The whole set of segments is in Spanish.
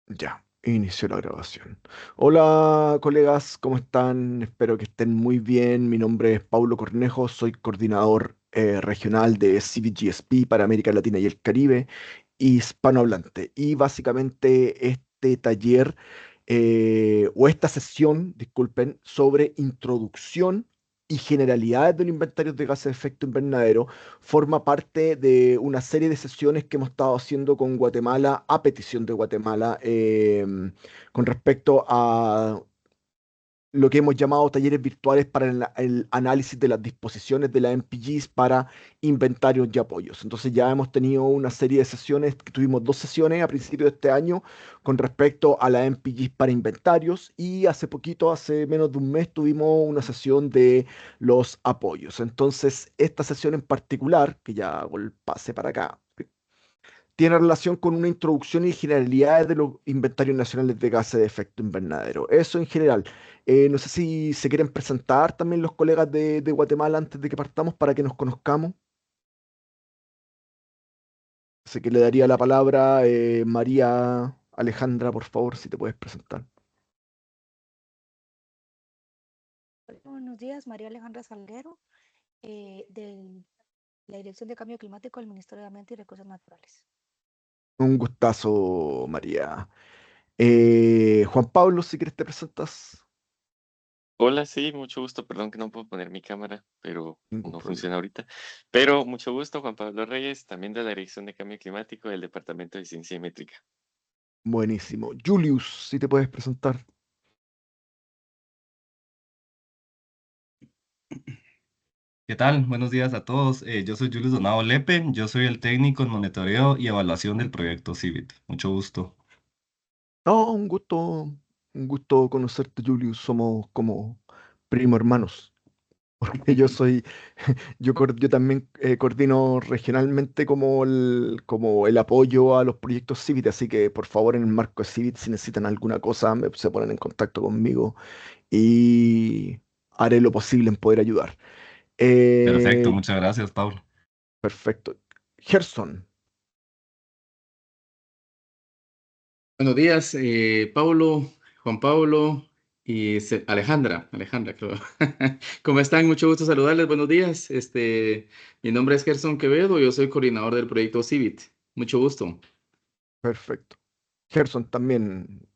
Ya, inició la grabación. Hola, colegas, ¿cómo están? Espero que estén muy bien. Mi nombre es Paulo Cornejo, soy coordinador regional de CBGSP para América Latina y el Caribe, hispanohablante. Y básicamente este taller, o esta sesión, disculpen, sobre introducción y generalidades del inventario de gases de efecto invernadero forma parte de una serie de sesiones que hemos estado haciendo con Guatemala a petición de Guatemala, con respecto a lo que hemos llamado talleres virtuales para el análisis de las disposiciones de la MPGs para inventarios y apoyos. Entonces ya hemos tenido una serie de sesiones, que tuvimos dos sesiones a principios de este año con respecto a la MPGs para inventarios, y hace poquito, hace menos de un mes, tuvimos una sesión de los apoyos. Entonces esta sesión en particular, que ya hago el pase para acá, tiene relación con una introducción y generalidades de los inventarios nacionales de gases de efecto invernadero. Eso en general. No sé si se quieren presentar también los colegas de Guatemala antes de que partamos para que nos conozcamos. Así que le daría la palabra, María Alejandra, por favor, si te puedes presentar. Hola, buenos días, María Alejandra Salguero, de la Dirección de Cambio Climático del Ministerio de Ambiente y Recursos Naturales. Un gustazo, María. Juan Pablo, si quieres te presentas. Hola, sí, mucho gusto. Perdón que no puedo poner mi cámara, pero Ningún no problema. funciona ahorita. Pero mucho gusto, Juan Pablo Reyes, también de la Dirección de Cambio Climático del Departamento de Ciencia y Métrica. Buenísimo. Julius, si te puedes presentar. ¿Qué tal? Buenos días a todos. Yo soy Julius Donado Lepe. Yo soy el técnico en monitoreo y evaluación del proyecto CIVIT. Mucho gusto. No, un gusto conocerte, Julius. Somos como primo hermanos. Porque yo también coordino regionalmente como el apoyo a los proyectos Civit, así que por favor en el marco de Civit, si necesitan alguna cosa, se ponen en contacto conmigo y haré lo posible en poder ayudar. Perfecto, Eh, muchas gracias, Pablo. Perfecto. Gerson, Buenos días, Paulo, Juan Pablo y Alejandra, creo. ¿Cómo están? Mucho gusto saludarles. Buenos días. Mi nombre es Gerson Quevedo, yo soy coordinador del proyecto CIVIT. Mucho gusto. perfecto. Gerson también.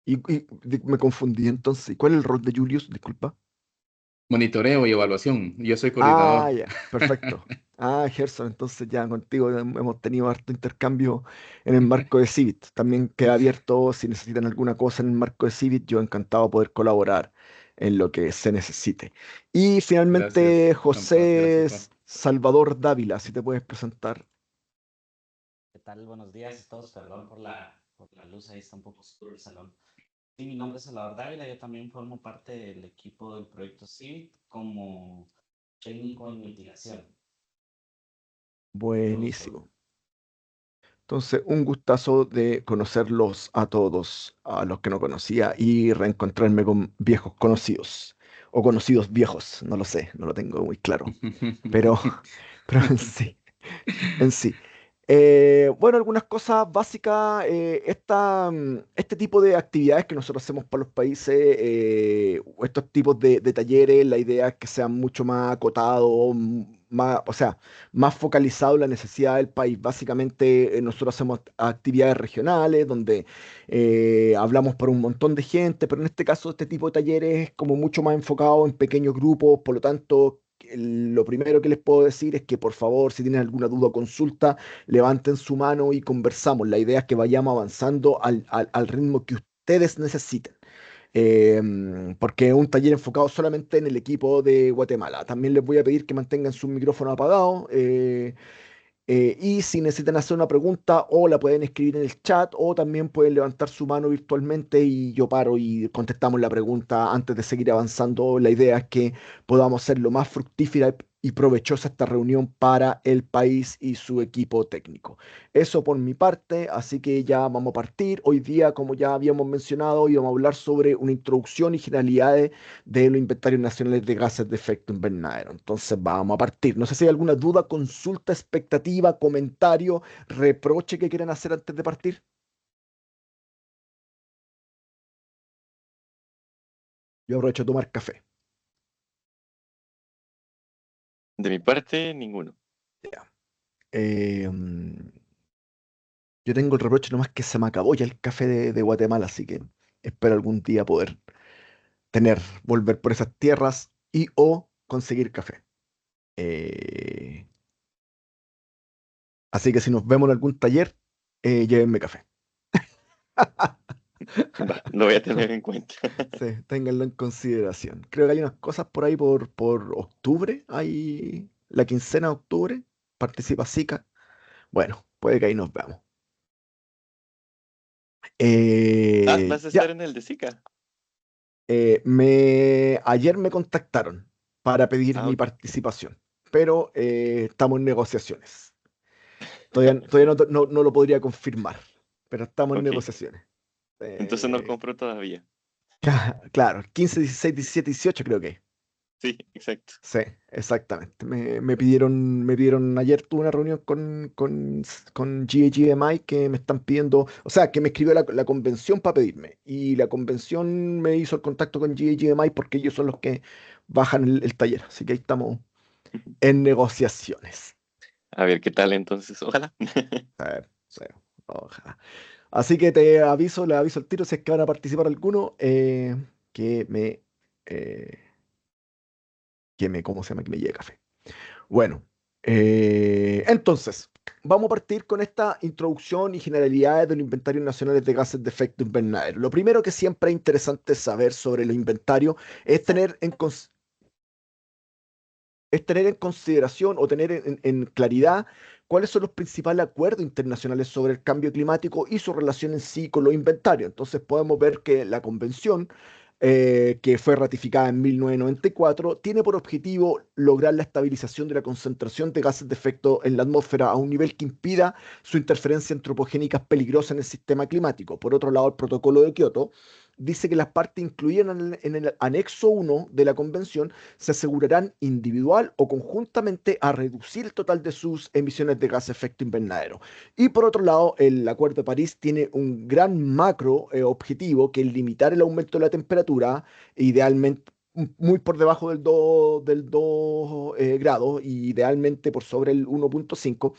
Me confundí entonces. ¿Cuál es el rol de Julius? Disculpa. Monitoreo y evaluación. Yo soy Ah, coordinador. ya, perfecto. Ah, Gerson, entonces ya contigo hemos tenido harto intercambio en el marco de Civit. También queda abierto si necesitan alguna cosa en el marco de Civit, yo encantado de poder colaborar en lo que se necesite. Y finalmente, Gracias, gracias, José Juan. Salvador Dávila, si te puedes presentar. ¿Qué tal? Buenos días a todos. Perdón por la luz, ahí está un poco oscuro el salón. Sí, mi nombre es Salvador Dávila, yo también formo parte del equipo del proyecto CIVIT como técnico en mitigación. Mucho gusto. Buenísimo. Entonces, un gustazo de conocerlos a todos, a los que no conocía, y reencontrarme con viejos conocidos, o conocidos viejos, no lo sé, no lo tengo muy claro, pero, pero en sí. Bueno, algunas cosas básicas. Este tipo de actividades que nosotros hacemos para los países, o estos tipos de talleres, la idea es que sean mucho más acotados, más, o sea, más focalizados en la necesidad del país. Básicamente, nosotros hacemos actividades regionales donde hablamos para un montón de gente, pero en este caso, este tipo de talleres es como mucho más enfocado en pequeños grupos. Por lo tanto, lo primero que les puedo decir es que por favor, si tienen alguna duda o consulta, levanten su mano y conversamos. La idea es que vayamos avanzando al ritmo que ustedes necesiten. Porque es un taller enfocado solamente en el equipo de Guatemala. También les voy a pedir que mantengan su micrófono apagado. Y si necesitan hacer una pregunta, o la pueden escribir en el chat, o también pueden levantar su mano virtualmente y yo paro y contestamos la pregunta antes de seguir avanzando. La idea es que podamos hacer lo más fructífera y provechosa esta reunión para el país y su equipo técnico. Eso por mi parte, así que ya vamos a partir. Hoy día, como ya habíamos mencionado, íbamos a hablar sobre una introducción y generalidades de los inventarios nacionales de gases de efecto invernadero. Entonces vamos a partir. No sé si hay alguna duda, consulta, expectativa, comentario, reproche que quieran hacer antes de partir. Yo aprovecho a tomar café. De mi parte, ninguno. Ya. Yo tengo el reproche nomás que se me acabó ya el café de Guatemala, así que espero algún día poder volver por esas tierras y o conseguir café. Eh, Así que si nos vemos en algún taller, llévenme café. Va, lo voy a tener en cuenta. Sí, ténganlo en consideración. Creo que hay unas cosas por ahí por octubre. Hay la quincena de octubre. Participa Zika. Bueno, puede que ahí nos veamos. ¿Vas a estar Ya, en el de Zika? ayer me contactaron para pedir Ah, mi ok. participación, pero estamos en negociaciones. Todavía no lo podría confirmar, pero estamos en Ok. negociaciones. Entonces no Eh, compro todavía. claro, 15, 16, 17, 18 creo que. Sí, exacto. Sí, exactamente. Me pidieron ayer, tuve una reunión con GAGMI que me están pidiendo, o sea, que me escribió la convención para pedirme. Y la convención me hizo el contacto con GAGMI porque ellos son los que bajan el taller. Así que ahí estamos en negociaciones. A ver qué tal entonces, ojalá. Sí, sí, ojalá. Así que le aviso el tiro si es que van a participar alguno, que eh, ¿cómo se llama? Que me lleve café. Bueno, entonces, vamos a partir con esta introducción y generalidades de los inventarios nacionales de gases de efecto invernadero. Lo primero que siempre es interesante saber sobre los inventarios es tener en consideración o tener en claridad cuáles son los principales acuerdos internacionales sobre el cambio climático y su relación en sí con los inventarios. Entonces podemos ver que la convención, que fue ratificada en 1994, tiene por objetivo lograr la estabilización de la concentración de gases de efecto en la atmósfera a un nivel que impida su interferencia antropogénica peligrosa en el sistema climático. Por otro lado, el protocolo de Kioto dice que las partes incluidas en el anexo 1 de la convención se asegurarán individual o conjuntamente a reducir el total de sus emisiones de gas de efecto invernadero. Y por otro lado, el Acuerdo de París tiene un gran macro objetivo que es limitar el aumento de la temperatura, idealmente muy por debajo del 2 grados, y idealmente por sobre el 1,5,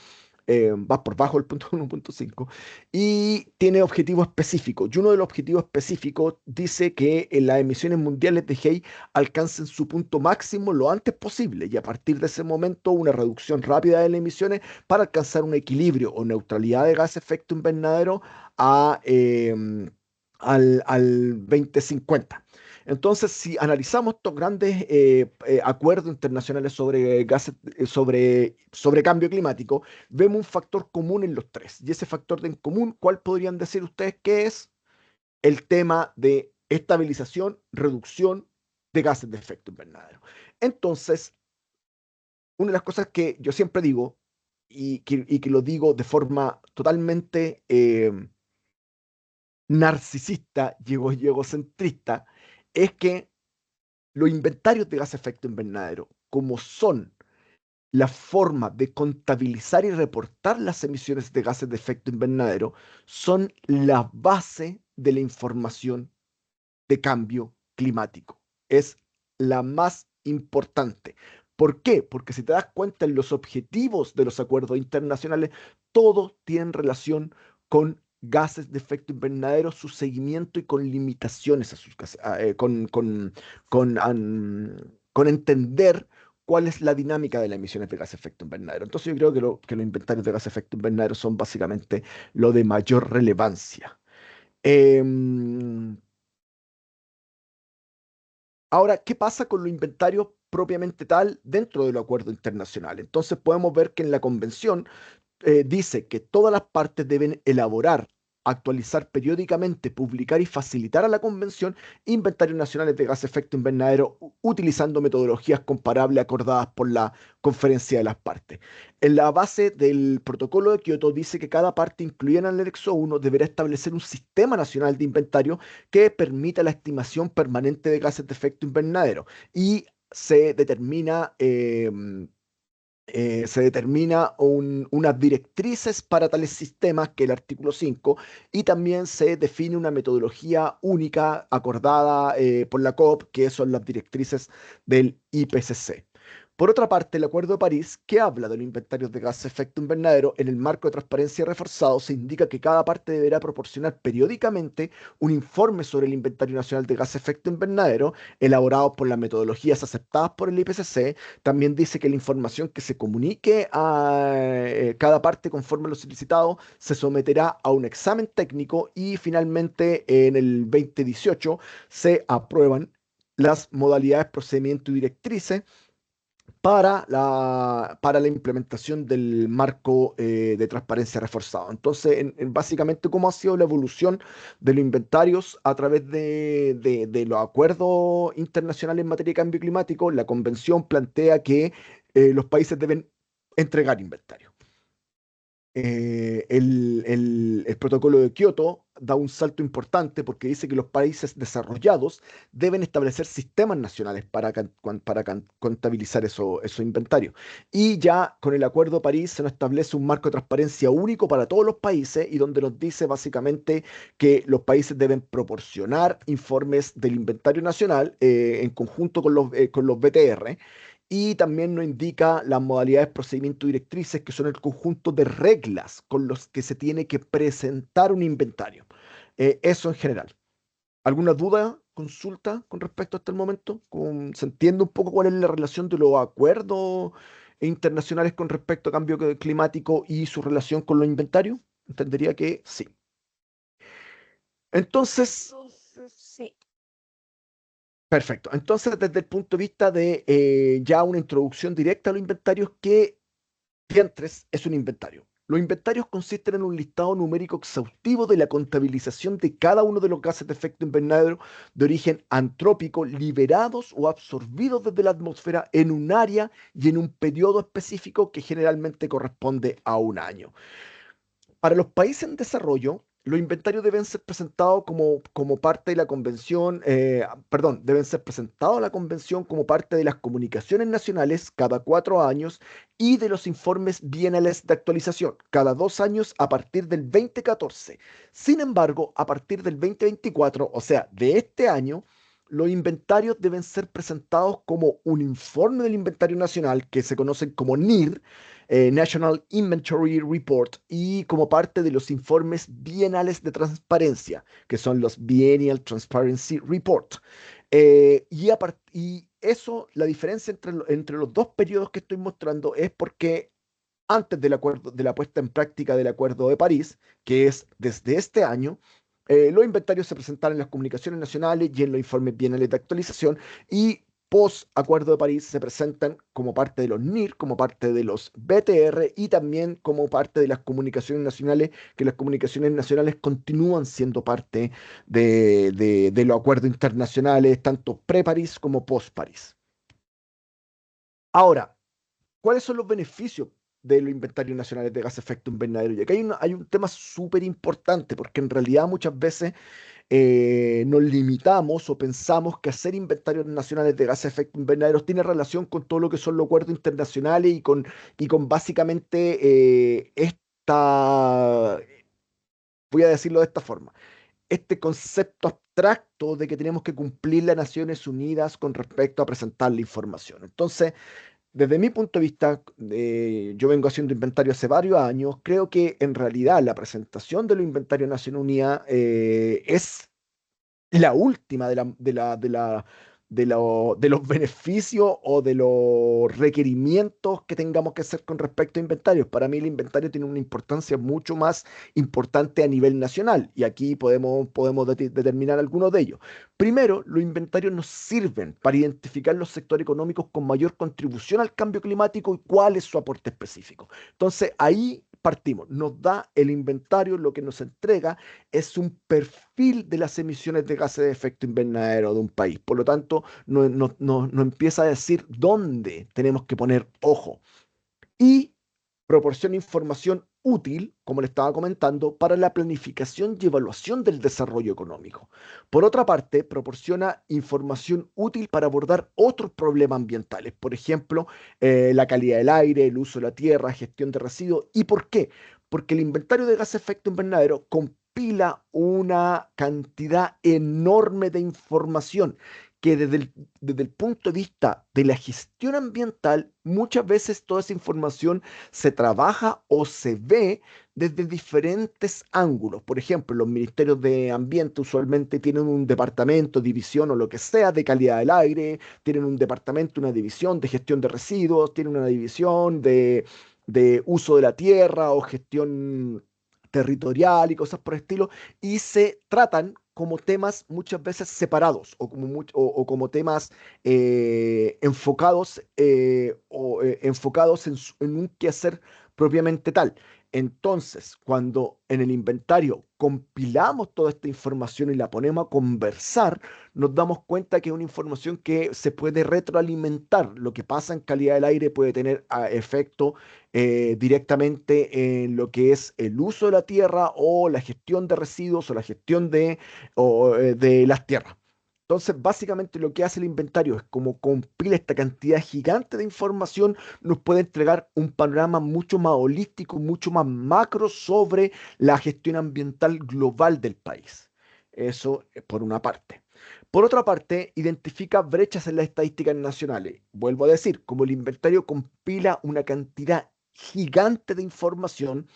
va por bajo el punto 1,5, y tiene objetivos específicos. Y uno de los objetivos específicos dice que las emisiones mundiales de GEI alcancen su punto máximo lo antes posible, y a partir de ese momento una reducción rápida de las emisiones para alcanzar un equilibrio o neutralidad de gas efecto invernadero al 2050. Entonces, si analizamos estos grandes acuerdos internacionales sobre gases, sobre cambio climático, vemos un factor común en los tres. Y ese factor en común, ¿cuál podrían decir ustedes que es? El tema de estabilización, reducción de gases de efecto invernadero. Entonces, una de las cosas que yo siempre digo, y que lo digo de forma totalmente narcisista y egocentrista, es que los inventarios de gas de efecto invernadero, como son la forma de contabilizar y reportar las emisiones de gases de efecto invernadero, son la base de la información de cambio climático. Es la más importante. ¿Por qué? Porque si te das cuenta en los objetivos de los acuerdos internacionales, todos tienen relación con gases de efecto invernadero, su seguimiento y con limitaciones a sus gases, con, con entender cuál es la dinámica de las emisiones de gases de efecto invernadero. Entonces yo creo que los inventarios de gases de efecto invernadero son básicamente lo de mayor relevancia. Em, Ahora, ¿qué pasa con los inventarios propiamente tal dentro del acuerdo internacional? Entonces podemos ver que en la convención dice que todas las partes deben elaborar, actualizar periódicamente, publicar y facilitar a la convención inventarios nacionales de gas de efecto invernadero utilizando metodologías comparables acordadas por la conferencia de las partes. En la base del protocolo de Kioto dice que cada parte incluida en el anexo 1 deberá establecer un sistema nacional de inventario que permita la estimación permanente de gases de efecto invernadero, y se determina Se determina unas directrices para tales sistemas, que es el artículo 5, y también se define una metodología única acordada por la COP, que son las directrices del IPCC. Por otra parte, el Acuerdo de París, que habla de los inventarios de gases de efecto invernadero, en el marco de transparencia reforzado, se indica que cada parte deberá proporcionar periódicamente un informe sobre el Inventario Nacional de Gases de Efecto Invernadero, elaborado por las metodologías aceptadas por el IPCC. También dice que la información que se comunique a cada parte conforme a lo solicitado se someterá a un examen técnico, y finalmente en el 2018 se aprueban las modalidades, procedimiento y directrices para la implementación del marco de transparencia reforzado. Entonces, básicamente, ¿cómo ha sido la evolución de los inventarios a través de los acuerdos internacionales en materia de cambio climático? La convención plantea que los países deben entregar inventarios. El protocolo de Kioto da un salto importante porque dice que los países desarrollados deben establecer sistemas nacionales para contabilizar esos inventarios. Y ya con el Acuerdo de París se nos establece un marco de transparencia único para todos los países, y donde nos dice básicamente que los países deben proporcionar informes del inventario nacional en conjunto con los BTR, y también nos indica las modalidades, procedimientos y directrices, que son el conjunto de reglas con los que se tiene que presentar un inventario. Eso en general. ¿Alguna duda, consulta con respecto hasta el momento? ¿Se entiende un poco cuál es la relación de los acuerdos internacionales con respecto a cambio climático y su relación con los inventarios? Entendería que sí. Entonces, Sí. perfecto. Entonces, desde el punto de vista de ya una introducción directa a los inventarios, ¿qué diantres es un inventario? Los inventarios consisten en un listado numérico exhaustivo de la contabilización de cada uno de los gases de efecto invernadero de origen antrópico liberados o absorbidos desde la atmósfera en un área y en un periodo específico que generalmente corresponde a un año. Para los países en desarrollo, los inventarios deben ser presentados como parte de la convención, perdón, deben ser presentados a la convención como parte de las comunicaciones nacionales cada 4 años, y de los informes bienales de actualización cada 2 años a partir del 2014. Sin embargo, a partir del 2024, o sea, de este año, los inventarios deben ser presentados como un informe del inventario nacional, que se conocen como NIR, National Inventory Report, y como parte de los informes bienales de transparencia, que son los Biennial Transparency Report. Y eso, la diferencia entre los dos periodos que estoy mostrando es porque antes del acuerdo, de la puesta en práctica del Acuerdo de París, que es desde este año, los inventarios se presentaron en las comunicaciones nacionales y en los informes bienales de actualización, y post Acuerdo de París se presentan como parte de los NIR, como parte de los BTR, y también como parte de las comunicaciones nacionales, que las comunicaciones nacionales continúan siendo parte de los acuerdos internacionales, tanto pre-París como post-París. Ahora, ¿cuáles son los beneficios de los inventarios nacionales de gases de efecto invernadero? Y aquí hay un tema súper importante, porque en realidad muchas veces nos limitamos o pensamos que hacer inventarios nacionales de gases de efecto invernadero tiene relación con todo lo que son los acuerdos internacionales y con básicamente voy a decirlo de esta forma, este concepto abstracto de que tenemos que cumplir las Naciones Unidas con respecto a presentar la información. Entonces, desde mi punto de vista, yo vengo haciendo inventario hace varios años. Creo que en realidad la presentación de los inventarios de Naciones Unidas es la última de los beneficios o de los requerimientos que tengamos que hacer con respecto a inventarios. Para mí el inventario tiene una importancia mucho más importante a nivel nacional, y aquí podemos determinar algunos de ellos. Primero, los inventarios nos sirven para identificar los sectores económicos con mayor contribución al cambio climático y cuál es su aporte específico. Entonces, ahí partimos. Nos da el inventario, lo que nos entrega es un perfil de las emisiones de gases de efecto invernadero de un país. Por lo tanto, no empieza a decir dónde tenemos que poner ojo, y proporciona información útil, como le estaba comentando, para la planificación y evaluación del desarrollo económico. Por otra parte, proporciona información útil para abordar otros problemas ambientales, por ejemplo, la calidad del aire, el uso de la tierra, gestión de residuos. ¿Y por qué? Porque el inventario de gases de efecto invernadero compila una cantidad enorme de información que desde el punto de vista de la gestión ambiental, muchas veces toda esa información se trabaja o se ve desde diferentes ángulos. Por ejemplo, los ministerios de ambiente usualmente tienen un departamento, división o lo que sea de calidad del aire, tienen un departamento, una división de gestión de residuos, tienen una división de uso de la tierra o gestión territorial y cosas por el estilo, y se tratan como temas muchas veces separados o como, o como temas enfocados en un quehacer propiamente tal. Entonces, cuando en el inventario compilamos toda esta información y la ponemos a conversar, nos damos cuenta que es una información que se puede retroalimentar. Lo que pasa en calidad del aire puede tener efecto directamente en lo que es el uso de la tierra o la gestión de residuos o la gestión de las tierras. Entonces, básicamente lo que hace el inventario es como compila esta cantidad gigante de información, nos puede entregar un panorama mucho más holístico, mucho más macro sobre la gestión ambiental global del país. Eso por una parte. Por otra parte, identifica brechas en las estadísticas nacionales. Vuelvo a decir, como el inventario compila una cantidad gigante de información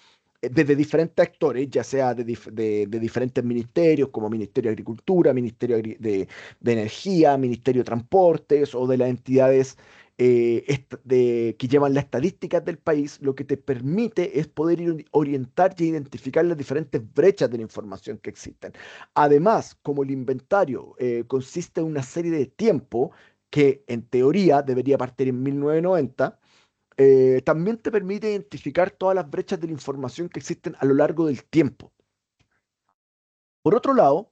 desde diferentes actores, ya sea de diferentes ministerios, como Ministerio de Agricultura, de Energía, Ministerio de Transportes o de las entidades que llevan las estadísticas del país, lo que te permite es poder orientar y identificar las diferentes brechas de la información que existen. Además, como el inventario consiste en una serie de tiempo que en teoría debería partir en 1990, también te permite identificar todas las brechas de la información que existen a lo largo del tiempo. Por otro lado,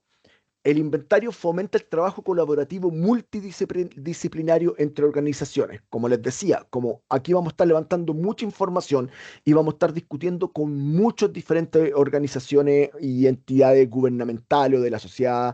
el inventario fomenta el trabajo colaborativo multidisciplinario entre organizaciones. Como les decía, como aquí vamos a estar levantando mucha información y vamos a estar discutiendo con muchas diferentes organizaciones y entidades gubernamentales o de la sociedad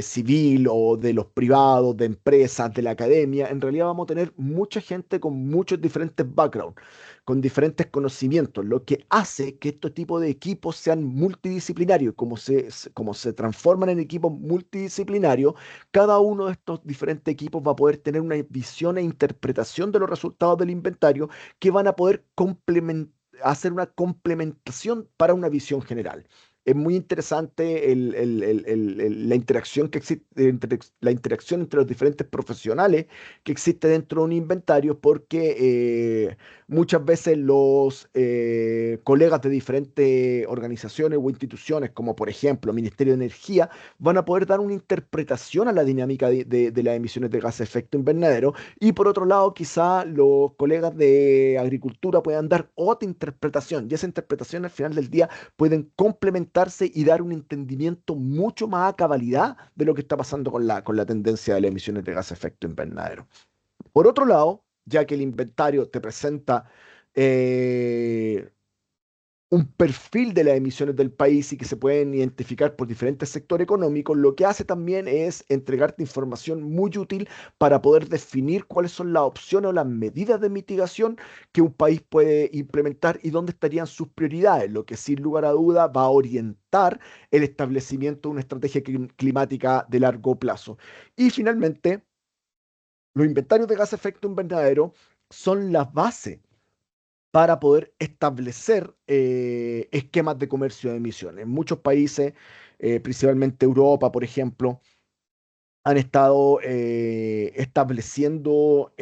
civil o de los privados, de empresas, de la academia. En realidad vamos a tener mucha gente con muchos diferentes backgrounds, con diferentes conocimientos, lo que hace que estos tipos de equipos sean multidisciplinarios. Como se transforman en equipos multidisciplinarios, cada uno de estos diferentes equipos va a poder tener una visión e interpretación de los resultados del inventario que van a poder hacer una complementación para una visión general. Es muy interesante la interacción que existe la interacción entre los diferentes profesionales que existe dentro de un inventario, porque muchas veces los colegas de diferentes organizaciones o instituciones, como por ejemplo Ministerio de Energía, van a poder dar una interpretación a la dinámica de las emisiones de gases de efecto invernadero, y por otro lado quizá los colegas de Agricultura puedan dar otra interpretación, y esa interpretación al final del día pueden complementarse y dar un entendimiento mucho más a cabalidad de lo que está pasando con la tendencia de las emisiones de gases de efecto invernadero. Por otro lado, ya que el inventario te presenta eh, un perfil de las emisiones del país y que se pueden identificar por diferentes sectores económicos, lo que hace también es entregarte información muy útil para poder definir cuáles son las opciones o las medidas de mitigación que un país puede implementar y dónde estarían sus prioridades, lo que sin lugar a duda va a orientar el establecimiento de una estrategia climática de largo plazo. Y finalmente, los inventarios de gas de efecto invernadero son la base para poder establecer esquemas de comercio de emisiones. En muchos países, principalmente Europa, por ejemplo, han estado estableciendo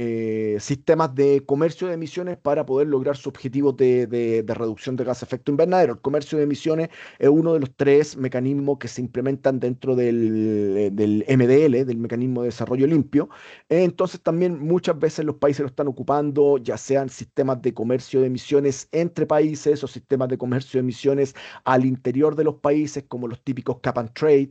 sistemas de comercio de emisiones para poder lograr sus objetivos de reducción de gas de efecto invernadero. El comercio de emisiones es uno de los tres mecanismos que se implementan dentro del MDL, del Mecanismo de Desarrollo Limpio. Entonces también muchas veces los países lo están ocupando, ya sean sistemas de comercio de emisiones entre países o sistemas de comercio de emisiones al interior de los países, como los típicos cap and trade,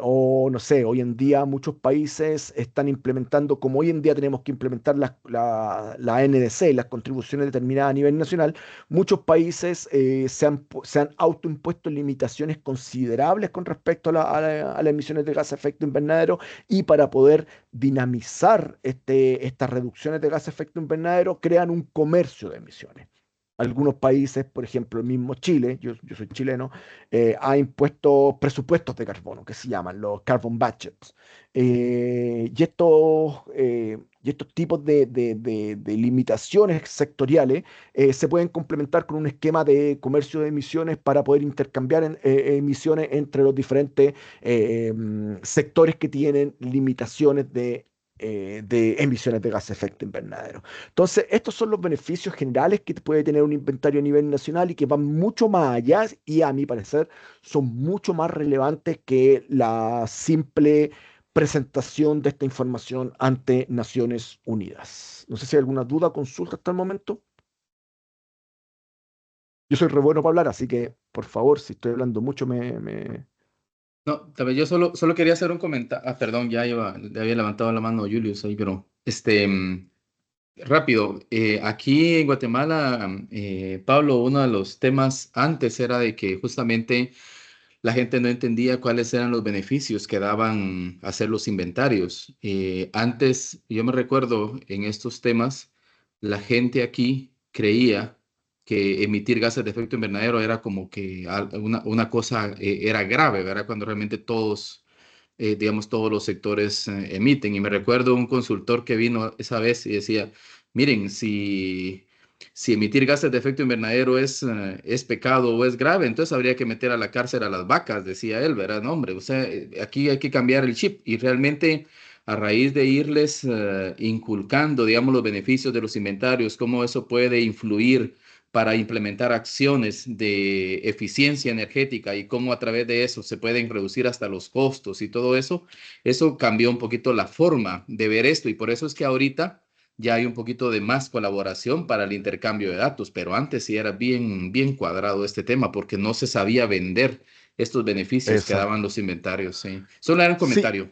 o no sé, hoy en en día muchos países están implementando, como hoy en día tenemos que implementar la NDC, las contribuciones determinadas a nivel nacional, muchos países se han autoimpuesto limitaciones considerables con respecto a las emisiones de gases de efecto invernadero, y para poder dinamizar estas reducciones de gases de efecto invernadero crean un comercio de emisiones. Algunos países, por ejemplo, el mismo Chile, yo soy chileno, ha impuesto presupuestos de carbono, que se llaman los carbon budgets. Y estos tipos de limitaciones sectoriales se pueden complementar con un esquema de comercio de emisiones para poder intercambiar emisiones entre los diferentes sectores que tienen limitaciones de emisiones de gases de efecto invernadero. Entonces, estos son los beneficios generales que puede tener un inventario a nivel nacional y que van mucho más allá y, a mi parecer, son mucho más relevantes que la simple presentación de esta información ante Naciones Unidas. No sé si hay alguna duda, consulta hasta el momento. Yo soy re bueno para hablar, así que, por favor, si estoy hablando mucho, No, tal vez yo solo quería hacer un comentario. Ah, perdón, ya había levantado la mano Julius ahí, pero rápido. Aquí en Guatemala, Pablo, uno de los temas antes era de que justamente la gente no entendía cuáles eran los beneficios que daban hacer los inventarios. Antes, yo me recuerdo en estos temas, la gente aquí creía que emitir gases de efecto invernadero era como que una cosa era grave, ¿verdad? Cuando realmente todos, digamos, todos los sectores emiten. Y me recuerdo un consultor que vino esa vez y decía, miren, si emitir gases de efecto invernadero es pecado o es grave, entonces habría que meter a la cárcel a las vacas, decía él, ¿verdad? No, hombre, o sea, aquí hay que cambiar el chip y realmente a raíz de irles inculcando, digamos, los beneficios de los inventarios, cómo eso puede influir para implementar acciones de eficiencia energética y cómo a través de eso se pueden reducir hasta los costos y todo eso, eso cambió un poquito la forma de ver esto y por eso es que ahorita ya hay un poquito de más colaboración para el intercambio de datos, pero antes sí era bien cuadrado este tema porque no se sabía vender estos beneficios que daban exacto. los inventarios. Sí. Solo era un Sí, comentario.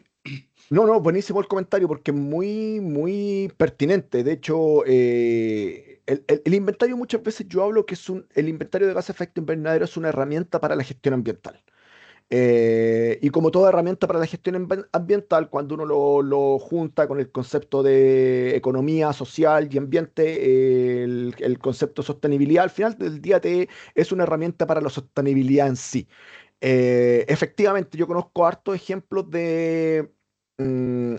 no, no, buenísimo el comentario porque es muy, muy pertinente. De hecho, el inventario muchas veces yo hablo que el inventario de gases de efecto invernadero es una herramienta para la gestión ambiental. Y como toda herramienta para la gestión ambiental, cuando uno lo junta con el concepto de economía social y ambiente, el concepto de sostenibilidad, al final del día es una herramienta para la sostenibilidad en sí. Efectivamente, yo conozco hartos ejemplos de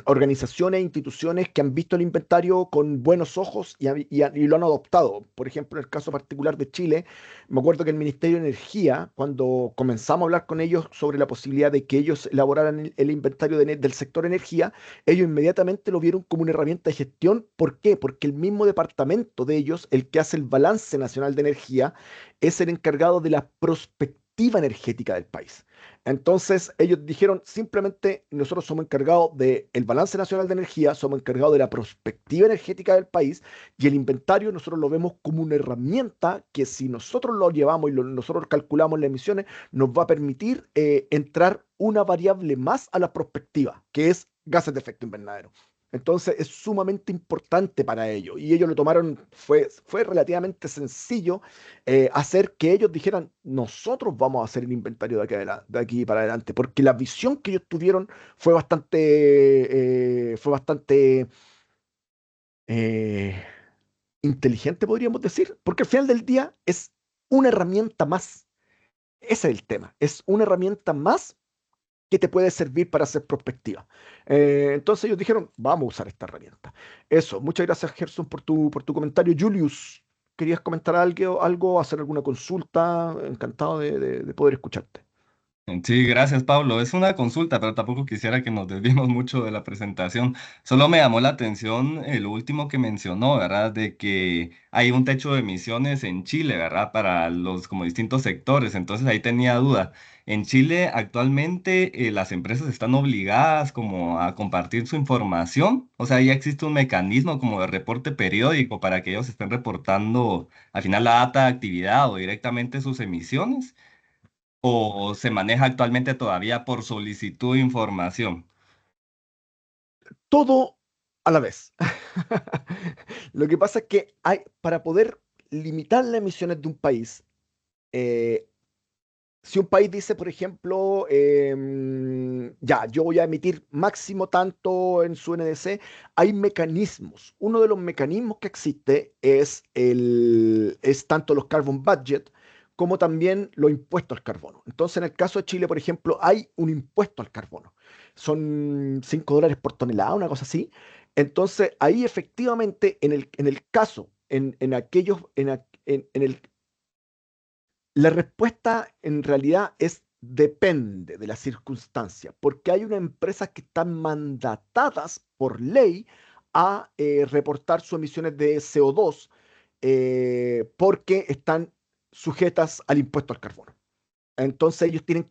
organizaciones e instituciones que han visto el inventario con buenos ojos y lo han adoptado. Por ejemplo, en el caso particular de Chile, me acuerdo que el Ministerio de Energía, cuando comenzamos a hablar con ellos sobre la posibilidad de que ellos elaboraran el inventario del sector energía, ellos inmediatamente lo vieron como una herramienta de gestión. ¿Por qué? Porque el mismo departamento de ellos, el que hace el balance nacional de energía, es el encargado de la prospectiva energética del país. Entonces ellos dijeron simplemente nosotros somos encargados del balance nacional de energía, somos encargados de la prospectiva energética del país, y el inventario nosotros lo vemos como una herramienta que, si nosotros lo llevamos y nosotros calculamos las emisiones, nos va a permitir entrar una variable más a la prospectiva, que es gases de efecto invernadero. Entonces es sumamente importante para ellos y ellos lo tomaron, fue relativamente sencillo hacer que ellos dijeran, nosotros vamos a hacer el inventario de aquí para adelante, porque la visión que ellos tuvieron fue bastante eh, inteligente, podríamos decir, porque al final del día es una herramienta más. Ese es el tema, es una herramienta más que te puede servir para hacer prospectiva. Entonces ellos dijeron, vamos a usar esta herramienta. Eso, muchas gracias, Gerson, por tu comentario. Julius, ¿querías comentar algo, hacer alguna consulta? Encantado de poder escucharte. Sí, gracias, Pablo. Es una consulta, pero tampoco quisiera que nos desviemos mucho de la presentación. Solo me llamó la atención el último que mencionó, ¿verdad? De que hay un techo de emisiones en Chile, ¿verdad? Para los como distintos sectores. Entonces ahí tenía duda. En Chile actualmente las empresas están obligadas como a compartir su información. O sea, ya existe un mecanismo como de reporte periódico para que ellos estén reportando al final la data de actividad o directamente sus emisiones. ¿O se maneja actualmente todavía por solicitud de información? todo a la vez. Lo que pasa es que para poder limitar las emisiones de un país, eh, si un país dice, por ejemplo, ya, yo voy a emitir máximo tanto en su NDC, hay mecanismos. Uno de los mecanismos que existe es tanto los carbon budget como también los impuestos al carbono. Entonces, en el caso de Chile, por ejemplo, hay un impuesto al carbono. Son $5 por tonelada, una cosa así. Entonces, ahí efectivamente, en el caso, en aquellos, en el la respuesta en realidad es depende de la circunstancia, porque hay unas empresas que están mandatadas por ley a reportar sus emisiones de CO2 porque están sujetas al impuesto al carbono. Entonces ellos tienen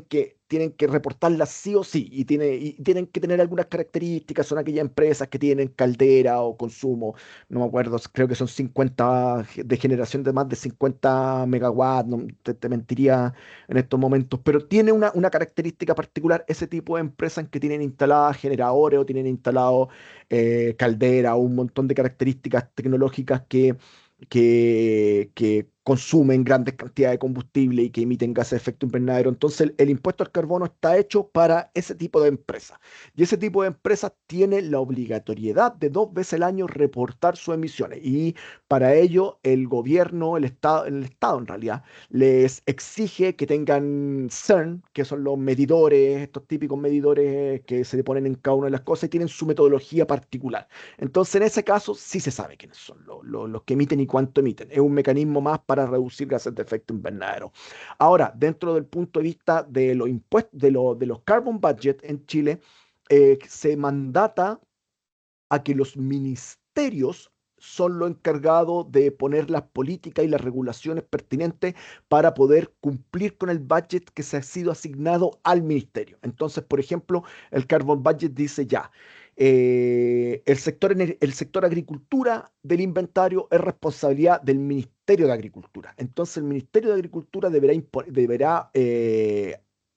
que reportarlas sí o sí y tienen que tener algunas características. Son aquellas empresas que tienen caldera o consumo, no me acuerdo, creo que son 50 de generación de más de 50 megawatts, no, te mentiría en estos momentos, pero tiene una característica particular ese tipo de empresas que tienen instaladas generadores o tienen instalado caldera o un montón de características tecnológicas que consumen grandes cantidades de combustible y que emiten gases de efecto invernadero. Entonces, el impuesto al carbono está hecho para ese tipo de empresas. Y ese tipo de empresas tiene la obligatoriedad de 2 veces al año reportar sus emisiones. Y para ello, el gobierno, el Estado en realidad, les exige que tengan CERN, que son los medidores, estos típicos medidores que se le ponen en cada una de las cosas y tienen su metodología particular. Entonces, en ese caso, sí se sabe quiénes son los que emiten y cuánto emiten. Es un mecanismo más para reducir gases de efecto invernadero. Ahora, dentro del punto de vista de los impuestos, de los carbon budget en Chile, se mandata a que los ministerios son los encargados de poner las políticas y las regulaciones pertinentes para poder cumplir con el budget que se ha sido asignado al ministerio. Entonces, por ejemplo, el Carbon Budget dice ya, el sector agricultura del inventario es responsabilidad del Ministerio de Agricultura. Entonces, el Ministerio de Agricultura deberá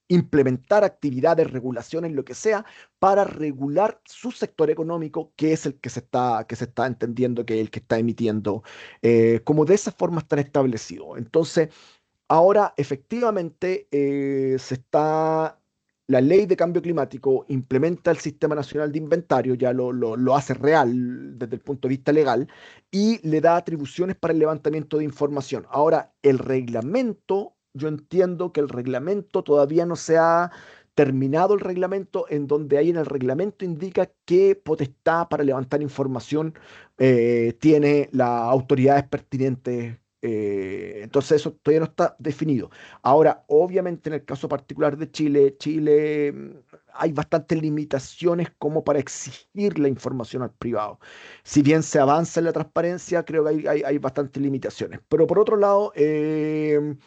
implementar actividades, regulaciones, lo que sea, para regular su sector económico, que es el que se está entendiendo que es el que está emitiendo, como de esa forma están establecidos. Entonces, ahora efectivamente la ley de cambio climático implementa el Sistema Nacional de Inventario, ya lo hace real desde el punto de vista legal y le da atribuciones para el levantamiento de información. Ahora, el reglamento, yo entiendo que el reglamento todavía no se ha terminado el reglamento, en donde ahí en el reglamento indica qué potestad para levantar información tiene las autoridades pertinentes. Entonces eso todavía no está definido. Ahora, obviamente en el caso particular de Chile, hay bastantes limitaciones como para exigir la información al privado. Si bien se avanza en la transparencia, creo que hay bastantes limitaciones. Pero por otro lado, eh,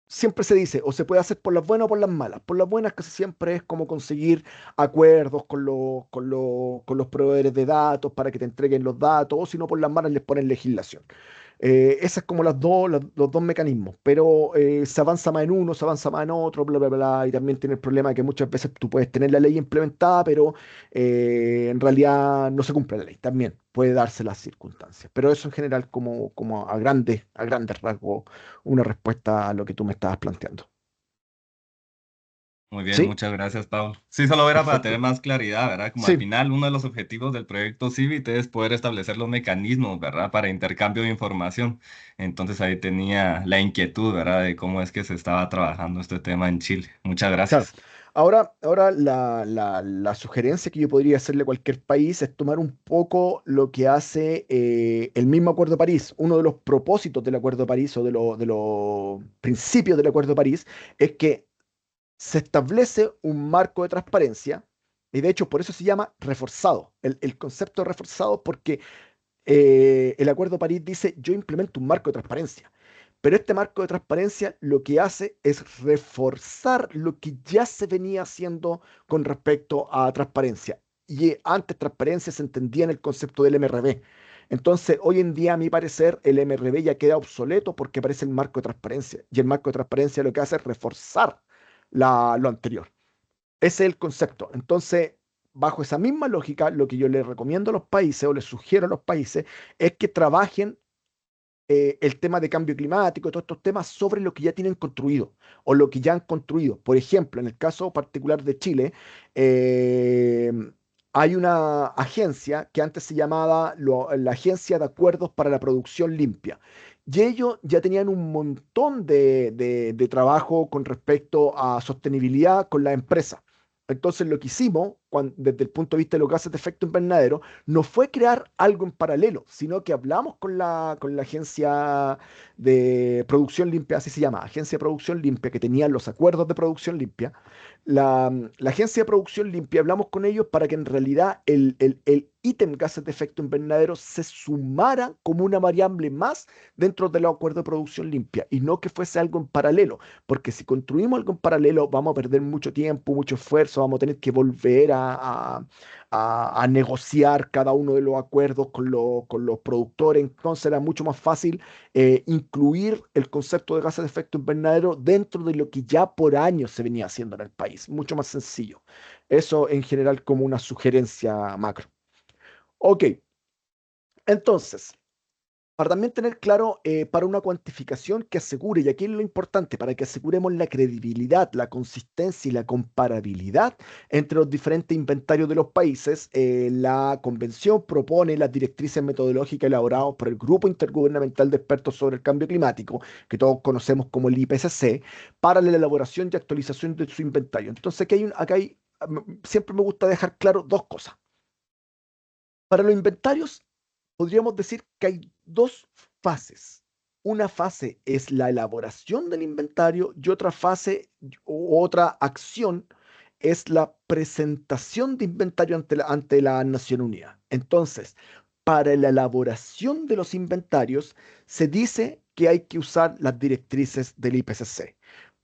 siempre se dice, o se puede hacer por las buenas o por las malas. Por las buenas casi siempre es como conseguir acuerdos con los proveedores de datos para que te entreguen los datos, o si no, por las malas les ponen legislación. Esas es como los dos mecanismos, pero se avanza más en uno, se avanza más en otro, bla, bla, bla, y también tiene el problema de que muchas veces tú puedes tener la ley implementada, pero en realidad no se cumple la ley. También puede darse las circunstancias, pero eso en general como a grandes rasgos una respuesta a lo que tú me estabas planteando. Muy bien, ¿Sí? muchas gracias, Pablo. Sí, solo era para tener Perfecto. más claridad, ¿verdad? Como al Sí, final uno de los objetivos del proyecto CIVIT es poder establecer los mecanismos, ¿verdad? Para intercambio de información. Entonces ahí tenía la inquietud, ¿verdad? De cómo es que se estaba trabajando este tema en Chile. Muchas claro. gracias. Ahora la sugerencia que yo podría hacerle a cualquier país es tomar un poco lo que hace el mismo Acuerdo de París. Uno de los propósitos del Acuerdo de París o de los principios del Acuerdo de París es que se establece un marco de transparencia y de hecho por eso se llama reforzado. El concepto de reforzado porque el Acuerdo de París dice yo implemento un marco de transparencia. Pero este marco de transparencia lo que hace es reforzar lo que ya se venía haciendo con respecto a transparencia. Y antes transparencia se entendía en el concepto del MRV. Entonces, hoy en día, a mi parecer, el MRV ya queda obsoleto porque aparece el marco de transparencia. Y el marco de transparencia lo que hace es reforzar lo anterior. Ese es el concepto. Entonces, bajo esa misma lógica, lo que yo les recomiendo a los países o les sugiero a los países es que trabajen el tema de cambio climático, todos estos temas sobre lo que ya tienen construido o lo que ya han construido. Por ejemplo, en el caso particular de Chile, eh, hay una agencia que antes se llamaba la Agencia de Acuerdos para la Producción Limpia. Y ellos ya tenían un montón de trabajo con respecto a sostenibilidad con la empresa. Entonces, lo que hicimos desde el punto de vista de los gases de efecto invernadero no fue crear algo en paralelo, sino que hablamos con la agencia de producción limpia, así se llama, agencia de producción limpia, que tenía los acuerdos de producción limpia. La agencia de producción limpia, hablamos con ellos para que en realidad el ítem gases de efecto invernadero se sumara como una variable más dentro del acuerdo de producción limpia y no que fuese algo en paralelo, porque si construimos algo en paralelo vamos a perder mucho tiempo, mucho esfuerzo, vamos a tener que volver a negociar cada uno de los acuerdos con los productores. Entonces era mucho más fácil incluir el concepto de gases de efecto invernadero dentro de lo que ya por años se venía haciendo en el país. Mucho más sencillo. Eso en general como una sugerencia macro. Ok, entonces, para también tener claro, para una cuantificación que asegure, y aquí es lo importante, para que aseguremos la credibilidad, la consistencia y la comparabilidad entre los diferentes inventarios de los países, la Convención propone las directrices metodológicas elaboradas por el Grupo Intergubernamental de Expertos sobre el Cambio Climático, que todos conocemos como el IPCC, para la elaboración y actualización de su inventario. Entonces, siempre me gusta dejar claro dos cosas. Para los inventarios, podríamos decir que hay dos fases. Una fase es la elaboración del inventario y otra fase o otra acción es la presentación de inventario ante la Nación Unida. Entonces, para la elaboración de los inventarios se dice que hay que usar las directrices del IPCC.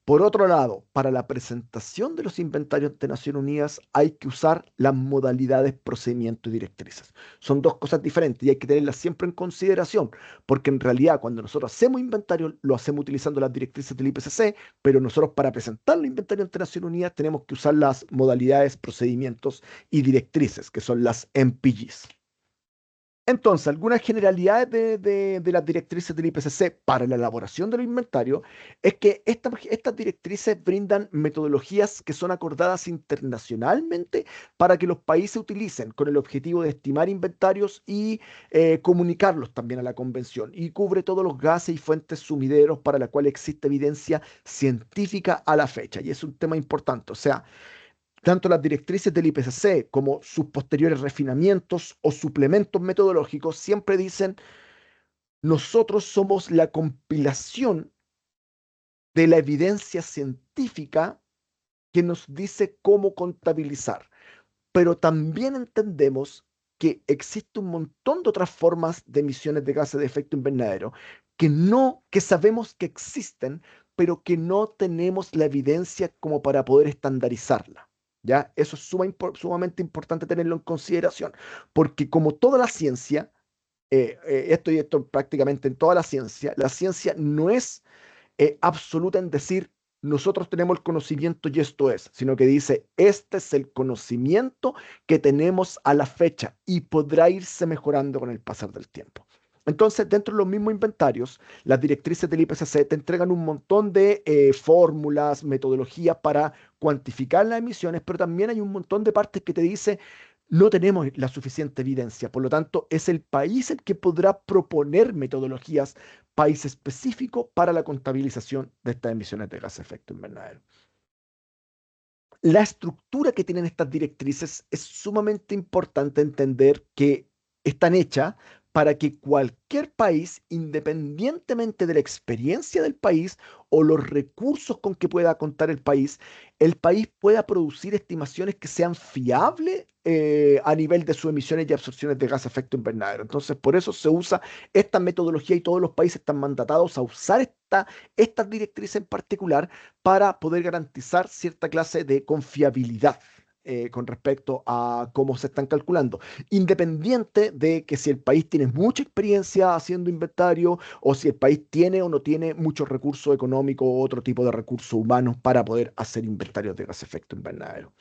Por otro lado, para la presentación de los inventarios de Naciones Unidas hay que usar las modalidades, procedimientos y directrices. Son dos cosas diferentes y hay que tenerlas siempre en consideración, porque en realidad cuando nosotros hacemos inventario lo hacemos utilizando las directrices del IPCC, pero nosotros para presentar el inventario ante Naciones Unidas tenemos que usar las modalidades, procedimientos y directrices, que son las MPGs. Entonces, algunas generalidades de las directrices del IPCC para la elaboración del inventario es que estas directrices brindan metodologías que son acordadas internacionalmente para que los países utilicen con el objetivo de estimar inventarios y comunicarlos también a la convención. Y cubre todos los gases y fuentes sumideros para la cual existe evidencia científica a la fecha. Y es un tema importante. O sea, tanto las directrices del IPCC como sus posteriores refinamientos o suplementos metodológicos siempre dicen, nosotros somos la compilación de la evidencia científica que nos dice cómo contabilizar, pero también entendemos que existe un montón de otras formas de emisiones de gases de efecto invernadero que sabemos que existen, pero que no tenemos la evidencia como para poder estandarizarla. ¿Ya? Eso es sumamente importante tenerlo en consideración, porque como toda la ciencia, esto prácticamente en toda la ciencia no es absoluta en decir nosotros tenemos el conocimiento y esto es, sino que dice este es el conocimiento que tenemos a la fecha y podrá irse mejorando con el pasar del tiempo. Entonces, dentro de los mismos inventarios, las directrices del IPCC te entregan un montón de fórmulas, metodologías para cuantificar las emisiones, pero también hay un montón de partes que te dice no tenemos la suficiente evidencia. Por lo tanto, es el país el que podrá proponer metodologías país específico para la contabilización de estas emisiones de gas de efecto invernadero. La estructura que tienen estas directrices es sumamente importante entender que están hechas para que cualquier país, independientemente de la experiencia del país o los recursos con que pueda contar el país pueda producir estimaciones que sean fiables a nivel de sus emisiones y absorciones de gas de efecto invernadero. Entonces, por eso se usa esta metodología y todos los países están mandatados a usar estas directrices en particular para poder garantizar cierta clase de confiabilidad con respecto a cómo se están calculando, independiente de que si el país tiene mucha experiencia haciendo inventario o si el país tiene o no tiene muchos recursos económicos o otro tipo de recursos humanos para poder hacer inventarios de gas efecto invernadero.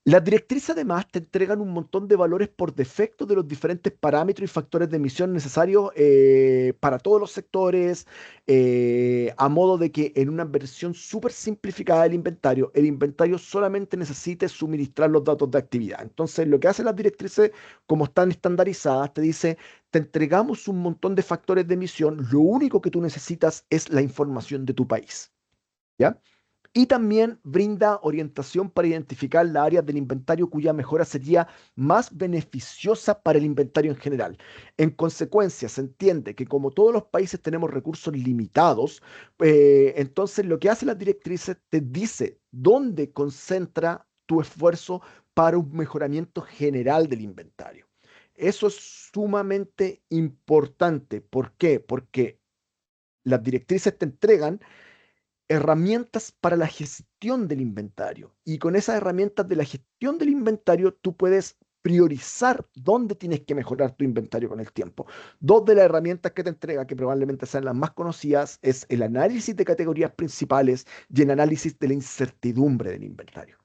Las directrices además te entregan un montón de valores por defecto de los diferentes parámetros y factores de emisión necesarios para todos los sectores, a modo de que en una versión súper simplificada del inventario, el inventario solamente necesite suministrar los datos de actividad. Entonces, lo que hacen las directrices, como están estandarizadas, te dice, te entregamos un montón de factores de emisión, lo único que tú necesitas es la información de tu país. ¿Ya? Y también brinda orientación para identificar las áreas del inventario cuya mejora sería más beneficiosa para el inventario en general. En consecuencia, se entiende que como todos los países tenemos recursos limitados, entonces lo que hace las directrices te dice dónde concentra tu esfuerzo para un mejoramiento general del inventario. Eso es sumamente importante. ¿Por qué? Porque las directrices te entregan herramientas para la gestión del inventario. Y con esas herramientas de la gestión del inventario, tú puedes priorizar dónde tienes que mejorar tu inventario con el tiempo. Dos de las herramientas que te entrega, que probablemente sean las más conocidas, es el análisis de categorías principales y el análisis de la incertidumbre del inventario.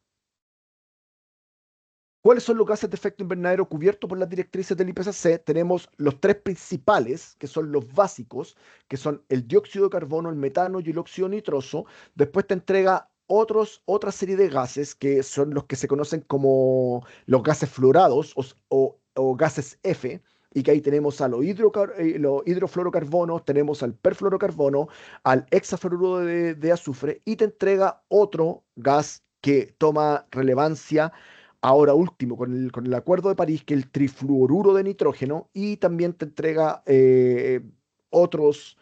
¿Cuáles son los gases de efecto invernadero cubiertos por las directrices del IPCC? Tenemos los tres principales, que son los básicos, que son el dióxido de carbono, el metano y el óxido nitroso. Después te entrega otra serie de gases, que son los que se conocen como los gases fluorados o gases F, y que ahí tenemos a los hidrofluorocarbonos, tenemos al perfluorocarbono, al hexafluoruro de azufre, y te entrega otro gas que toma relevancia ahora último, con el Acuerdo de París, que es el trifluoruro de nitrógeno, y también te entrega otros,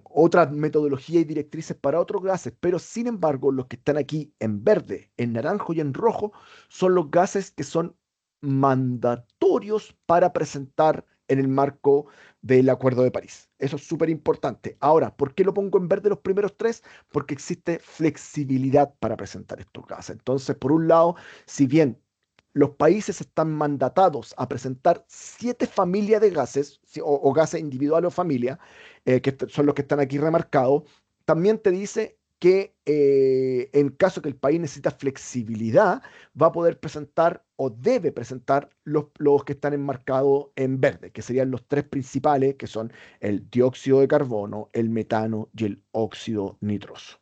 otras metodologías y directrices para otros gases, pero sin embargo, los que están aquí en verde, en naranjo y en rojo son los gases que son mandatorios para presentar en el marco del Acuerdo de París. Eso es súper importante. Ahora, ¿por qué lo pongo en verde los primeros tres? Porque existe flexibilidad para presentar estos gases. Entonces, por un lado, si bien los países están mandatados a presentar 7 familias de gases, o gases individuales o familia, son los que están aquí remarcados, también te dice que en caso que el país necesita flexibilidad, va a poder presentar o debe presentar los que están enmarcados en verde, que serían los tres principales, que son el dióxido de carbono, el metano y el óxido nitroso.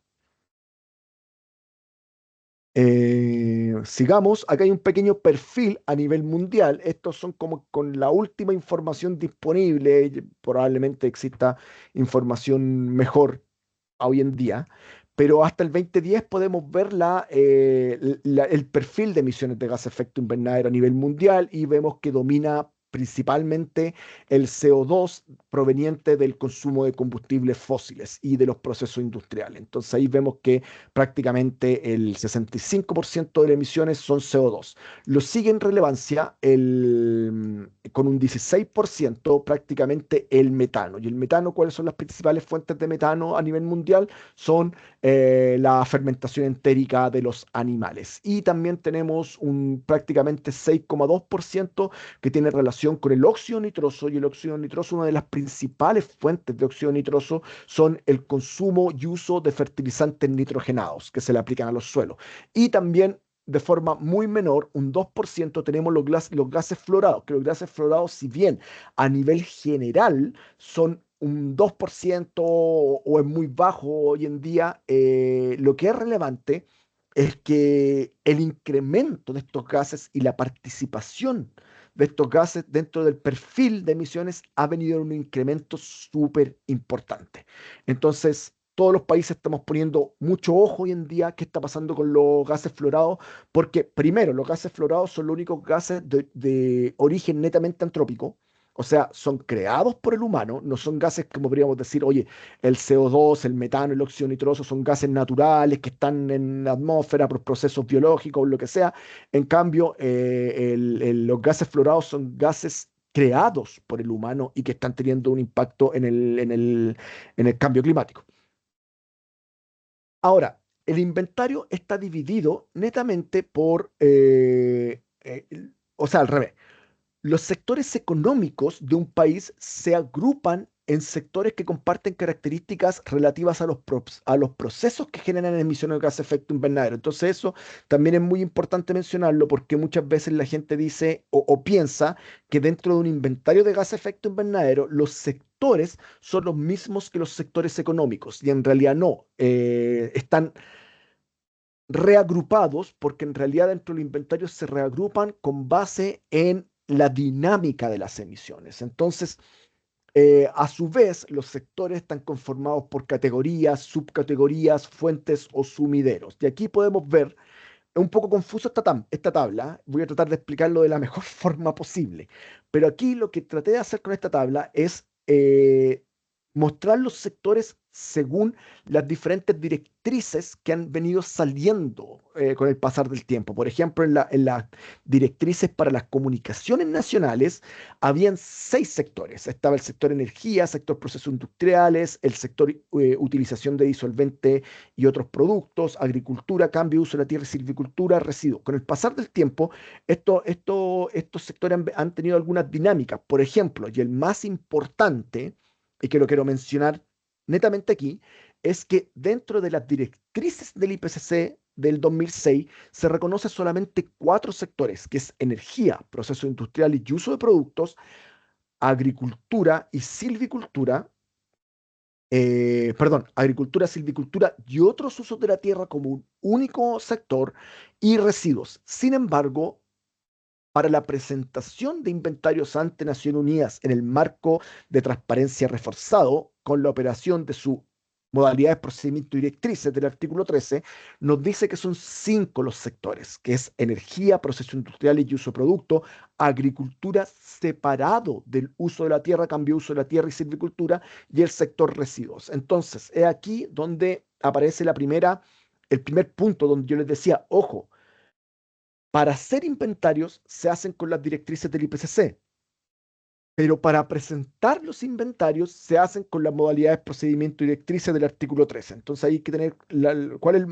Sigamos, acá hay un pequeño perfil a nivel mundial. Estos son como con la última información disponible. Probablemente exista información mejor hoy en día, pero hasta el 2010 podemos ver el perfil de emisiones de gas efecto invernadero a nivel mundial y vemos que domina principalmente el CO2 proveniente del consumo de combustibles fósiles y de los procesos industriales. Entonces ahí vemos que prácticamente el 65% de las emisiones son CO2. Lo sigue en relevancia con un 16% prácticamente el metano. ¿Y el metano, cuáles son las principales fuentes de metano a nivel mundial? Son la fermentación entérica de los animales. Y también tenemos un prácticamente 6,2% que tiene relación con el óxido nitroso, y el óxido nitroso, una de las principales fuentes de óxido nitroso son el consumo y uso de fertilizantes nitrogenados que se le aplican a los suelos. Y también de forma muy menor, un 2%, tenemos los gases fluorados, que los gases fluorados, si bien a nivel general son un 2% o es muy bajo hoy en día, lo que es relevante es que el incremento de estos gases y la participación de estos gases dentro del perfil de emisiones ha venido en un incremento súper importante. Entonces, todos los países estamos poniendo mucho ojo hoy en día qué está pasando con los gases fluorados, porque primero, los gases fluorados son los únicos gases de origen netamente antrópico. O sea, son creados por el humano, no son gases como podríamos decir, oye, el CO2, el metano, el óxido nitroso son gases naturales que están en la atmósfera por procesos biológicos, lo que sea. En cambio, los gases fluorados son gases creados por el humano y que están teniendo un impacto en el cambio climático. Ahora, el inventario está dividido netamente por, o sea, al revés. Los sectores económicos de un país se agrupan en sectores que comparten características relativas a los procesos que generan emisiones de gas de efecto invernadero. Entonces eso también es muy importante mencionarlo porque muchas veces la gente dice o piensa que dentro de un inventario de gas de efecto invernadero los sectores son los mismos que los sectores económicos y en realidad no. Están reagrupados porque en realidad dentro del inventario se reagrupan con base en la dinámica de las emisiones. Entonces, a su vez, los sectores están conformados por categorías, subcategorías, fuentes o sumideros. Y aquí podemos ver, es un poco confuso esta tabla, voy a tratar de explicarlo de la mejor forma posible, pero aquí lo que traté de hacer con esta tabla es mostrar los sectores según las diferentes directrices que han venido saliendo con el pasar del tiempo. Por ejemplo, en las directrices para las comunicaciones nacionales, habían 6 sectores. Estaba el sector energía, sector procesos industriales, el sector utilización de disolvente y otros productos, agricultura, cambio, uso de la tierra y silvicultura, residuos. Con el pasar del tiempo, estos sectores han tenido algunas dinámicas. Por ejemplo, y el más importante, y que lo quiero mencionar netamente aquí, es que dentro de las directrices del IPCC del 2006 se reconoce solamente 4 sectores, que es energía, procesos industriales y uso de productos, agricultura y silvicultura, perdón, agricultura, silvicultura y otros usos de la tierra como un único sector y residuos. Sin embargo, para la presentación de inventarios ante Naciones Unidas en el marco de transparencia reforzado con la operación de su modalidad de procedimiento y directrices del artículo 13, nos dice que son 5 los sectores, que es energía, procesos industriales y uso de producto, agricultura separado del uso de la tierra, cambio de uso de la tierra y silvicultura, y el sector residuos. Entonces, es aquí donde aparece el primer punto donde yo les decía, ojo, para hacer inventarios se hacen con las directrices del IPCC, pero para presentar los inventarios se hacen con las modalidades de procedimiento y directrices del artículo 13. Entonces hay que tener cuál es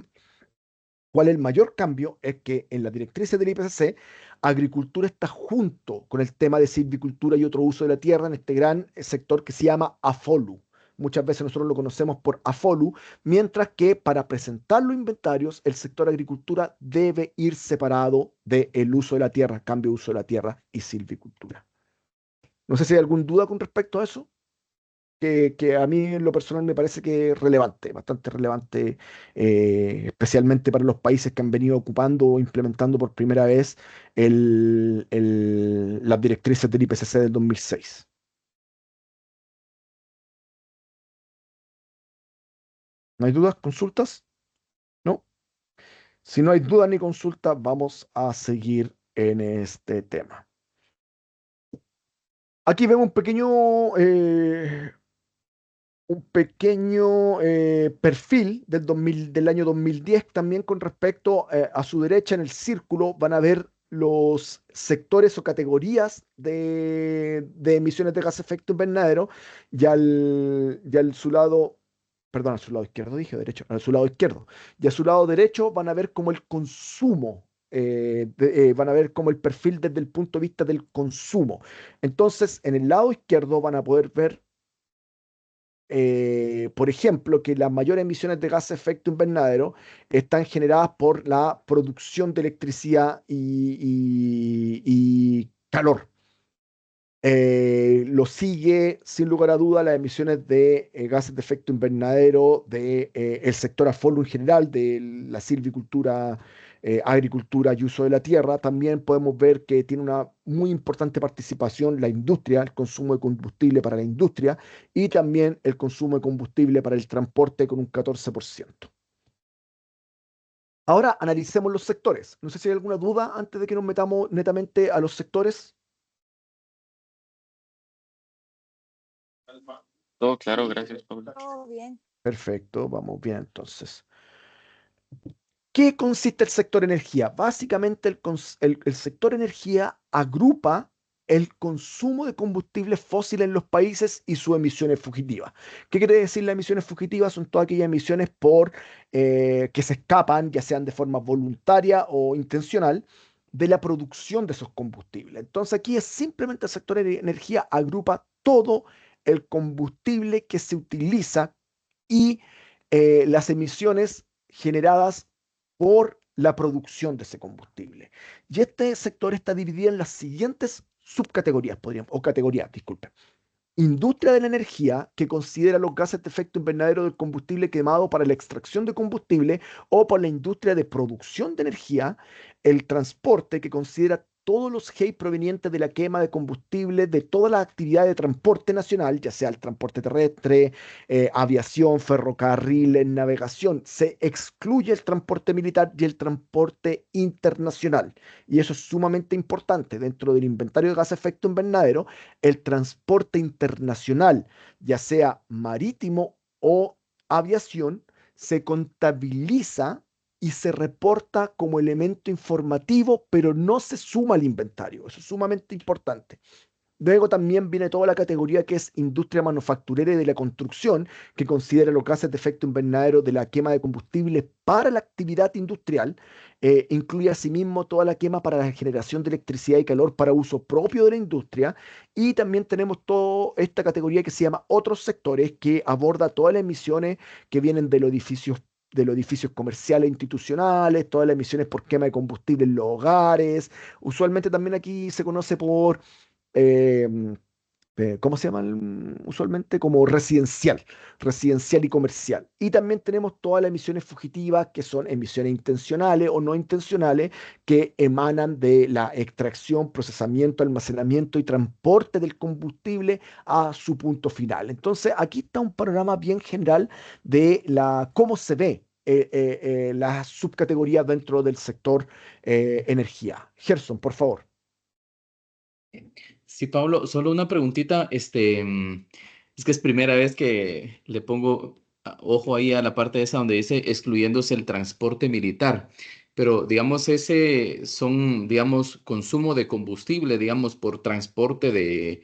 el mayor cambio es que en las directrices del IPCC, agricultura está junto con el tema de silvicultura y otro uso de la tierra en este gran sector que se llama AFOLU. Muchas veces nosotros lo conocemos por AFOLU, mientras que para presentar los inventarios, el sector agricultura debe ir separado del uso de la tierra, cambio de uso de la tierra y silvicultura. No sé si hay alguna duda con respecto a eso, que a mí en lo personal me parece que es relevante, bastante relevante, especialmente para los países que han venido ocupando o implementando por primera vez las directrices del IPCC del 2006. ¿No hay dudas? ¿Consultas? ¿No? Si no hay dudas ni consultas, vamos a seguir en este tema. Aquí vemos un pequeño perfil del año 2010 también con respecto a su derecha en el círculo van a ver los sectores o categorías de emisiones de gas de efecto invernadero y al su lado, perdón, a su lado izquierdo dije, derecho, a su lado izquierdo, y a su lado derecho van a ver como el consumo, van a ver como el perfil desde el punto de vista del consumo. Entonces, en el lado izquierdo van a poder ver por ejemplo, que las mayores emisiones de gas de efecto invernadero están generadas por la producción de electricidad y calor. Lo sigue, sin lugar a duda, las emisiones de gases de efecto invernadero del sector afolo en general, de la silvicultura, agricultura y uso de la tierra. También podemos ver que tiene una muy importante participación la industria, el consumo de combustible para la industria y también el consumo de combustible para el transporte con un 14%. Ahora analicemos los sectores. No sé si hay alguna duda antes de que nos metamos netamente a los sectores. Todo claro, gracias, Pablo. Todo bien. Perfecto, vamos bien entonces. ¿Qué consiste el sector energía? Básicamente el sector energía agrupa el consumo de combustibles fósiles en los países y sus emisiones fugitivas. ¿Qué quiere decir las emisiones fugitivas? Son todas aquellas emisiones que se escapan, ya sean de forma voluntaria o intencional, de la producción de esos combustibles. Entonces aquí es simplemente el sector de energía agrupa todo el combustible que se utiliza y las emisiones generadas por la producción de ese combustible. Y este sector está dividido en las siguientes subcategorías, o categorías, disculpen. Industria de la energía, que considera los gases de efecto invernadero del combustible quemado para la extracción de combustible, o por la industria de producción de energía. El transporte, que considera todos los GEI provenientes de la quema de combustible de todas las actividades de transporte nacional, ya sea el transporte terrestre, aviación, ferrocarriles, navegación. Se excluye el transporte militar y el transporte internacional. Y eso es sumamente importante. Dentro del inventario de gases de efecto invernadero, el transporte internacional, ya sea marítimo o aviación, se contabiliza y se reporta como elemento informativo, pero no se suma al inventario. Eso es sumamente importante. Luego también viene toda la categoría que es industria manufacturera y de la construcción, que considera los gases de efecto invernadero de la quema de combustibles para la actividad industrial. Incluye asimismo toda la quema para la generación de electricidad y calor para uso propio de la industria. Y también tenemos toda esta categoría que se llama otros sectores, que aborda todas las emisiones que vienen de los edificios comerciales e institucionales, todas las emisiones por quema de combustible en los hogares. Usualmente también aquí se conoce por eh, ¿cómo se llaman? Usualmente como residencial y comercial. Y también tenemos todas las emisiones fugitivas, que son emisiones intencionales o no intencionales, que emanan de la extracción, procesamiento, almacenamiento y transporte del combustible a su punto final. Entonces, aquí está un panorama bien general de cómo se ve las subcategorías dentro del sector energía. Gerson, por favor. Sí, Pablo, solo una preguntita, es que es primera vez que le pongo ojo ahí a la parte esa donde dice excluyéndose el transporte militar, pero digamos ese son, digamos, consumo de combustible, digamos, por transporte de,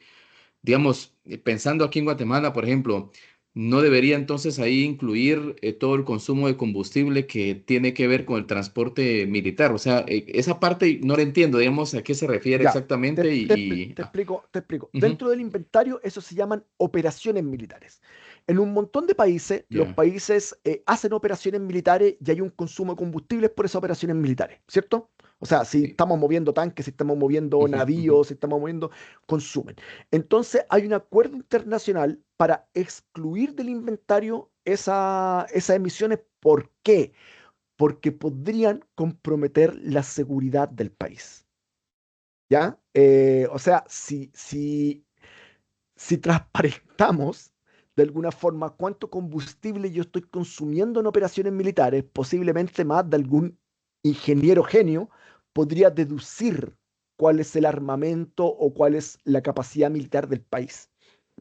digamos, pensando aquí en Guatemala, por ejemplo, ¿no debería entonces ahí incluir todo el consumo de combustible que tiene que ver con el transporte militar? O sea, esa parte no la entiendo, digamos, a qué se refiere Ya, exactamente te explico, te explico. ujú, Dentro del inventario, eso se llaman operaciones militares. En un montón de países, los ya, países hacen operaciones militares y hay un consumo de combustibles por esas operaciones militares, ¿cierto? O sea, si sí, estamos moviendo tanques, si estamos moviendo ujú, ujú, navíos, si estamos moviendo, consumen. Entonces, hay un acuerdo internacional para excluir del inventario esas emisiones. ¿Por qué? Porque podrían comprometer la seguridad del país. ¿Ya? O sea, si transparentamos de alguna forma cuánto combustible yo estoy consumiendo en operaciones militares, posiblemente más de algún ingeniero genio podría deducir cuál es el armamento o cuál es la capacidad militar del país.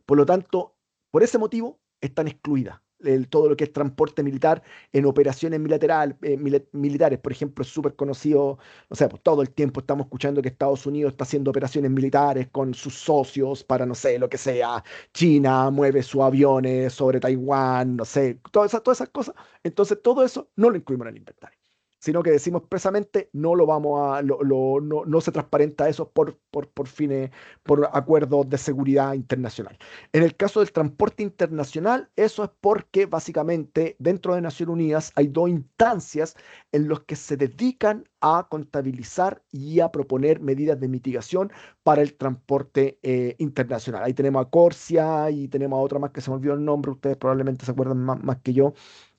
Por lo tanto, por ese motivo están excluidas. Todo lo que es transporte militar en operaciones militares, por ejemplo, es súper conocido. O sea, pues todo el tiempo estamos escuchando que Estados Unidos está haciendo operaciones militares con sus socios para, no sé, lo que sea. China mueve sus aviones sobre Taiwán, no sé, todas esas cosas. Entonces, todo eso no lo incluimos en el inventario, sino que decimos expresamente no lo vamos a, no se transparenta eso por fines, por acuerdos de seguridad internacional. En el caso del transporte internacional, eso es porque básicamente dentro de Naciones Unidas hay dos instancias en las que se dedican a contabilizar y a proponer medidas de mitigación para el transporte internacional. Ahí tenemos a Corsia y tenemos a otra más que se me olvidó el nombre, ustedes probablemente se acuerdan más que yo,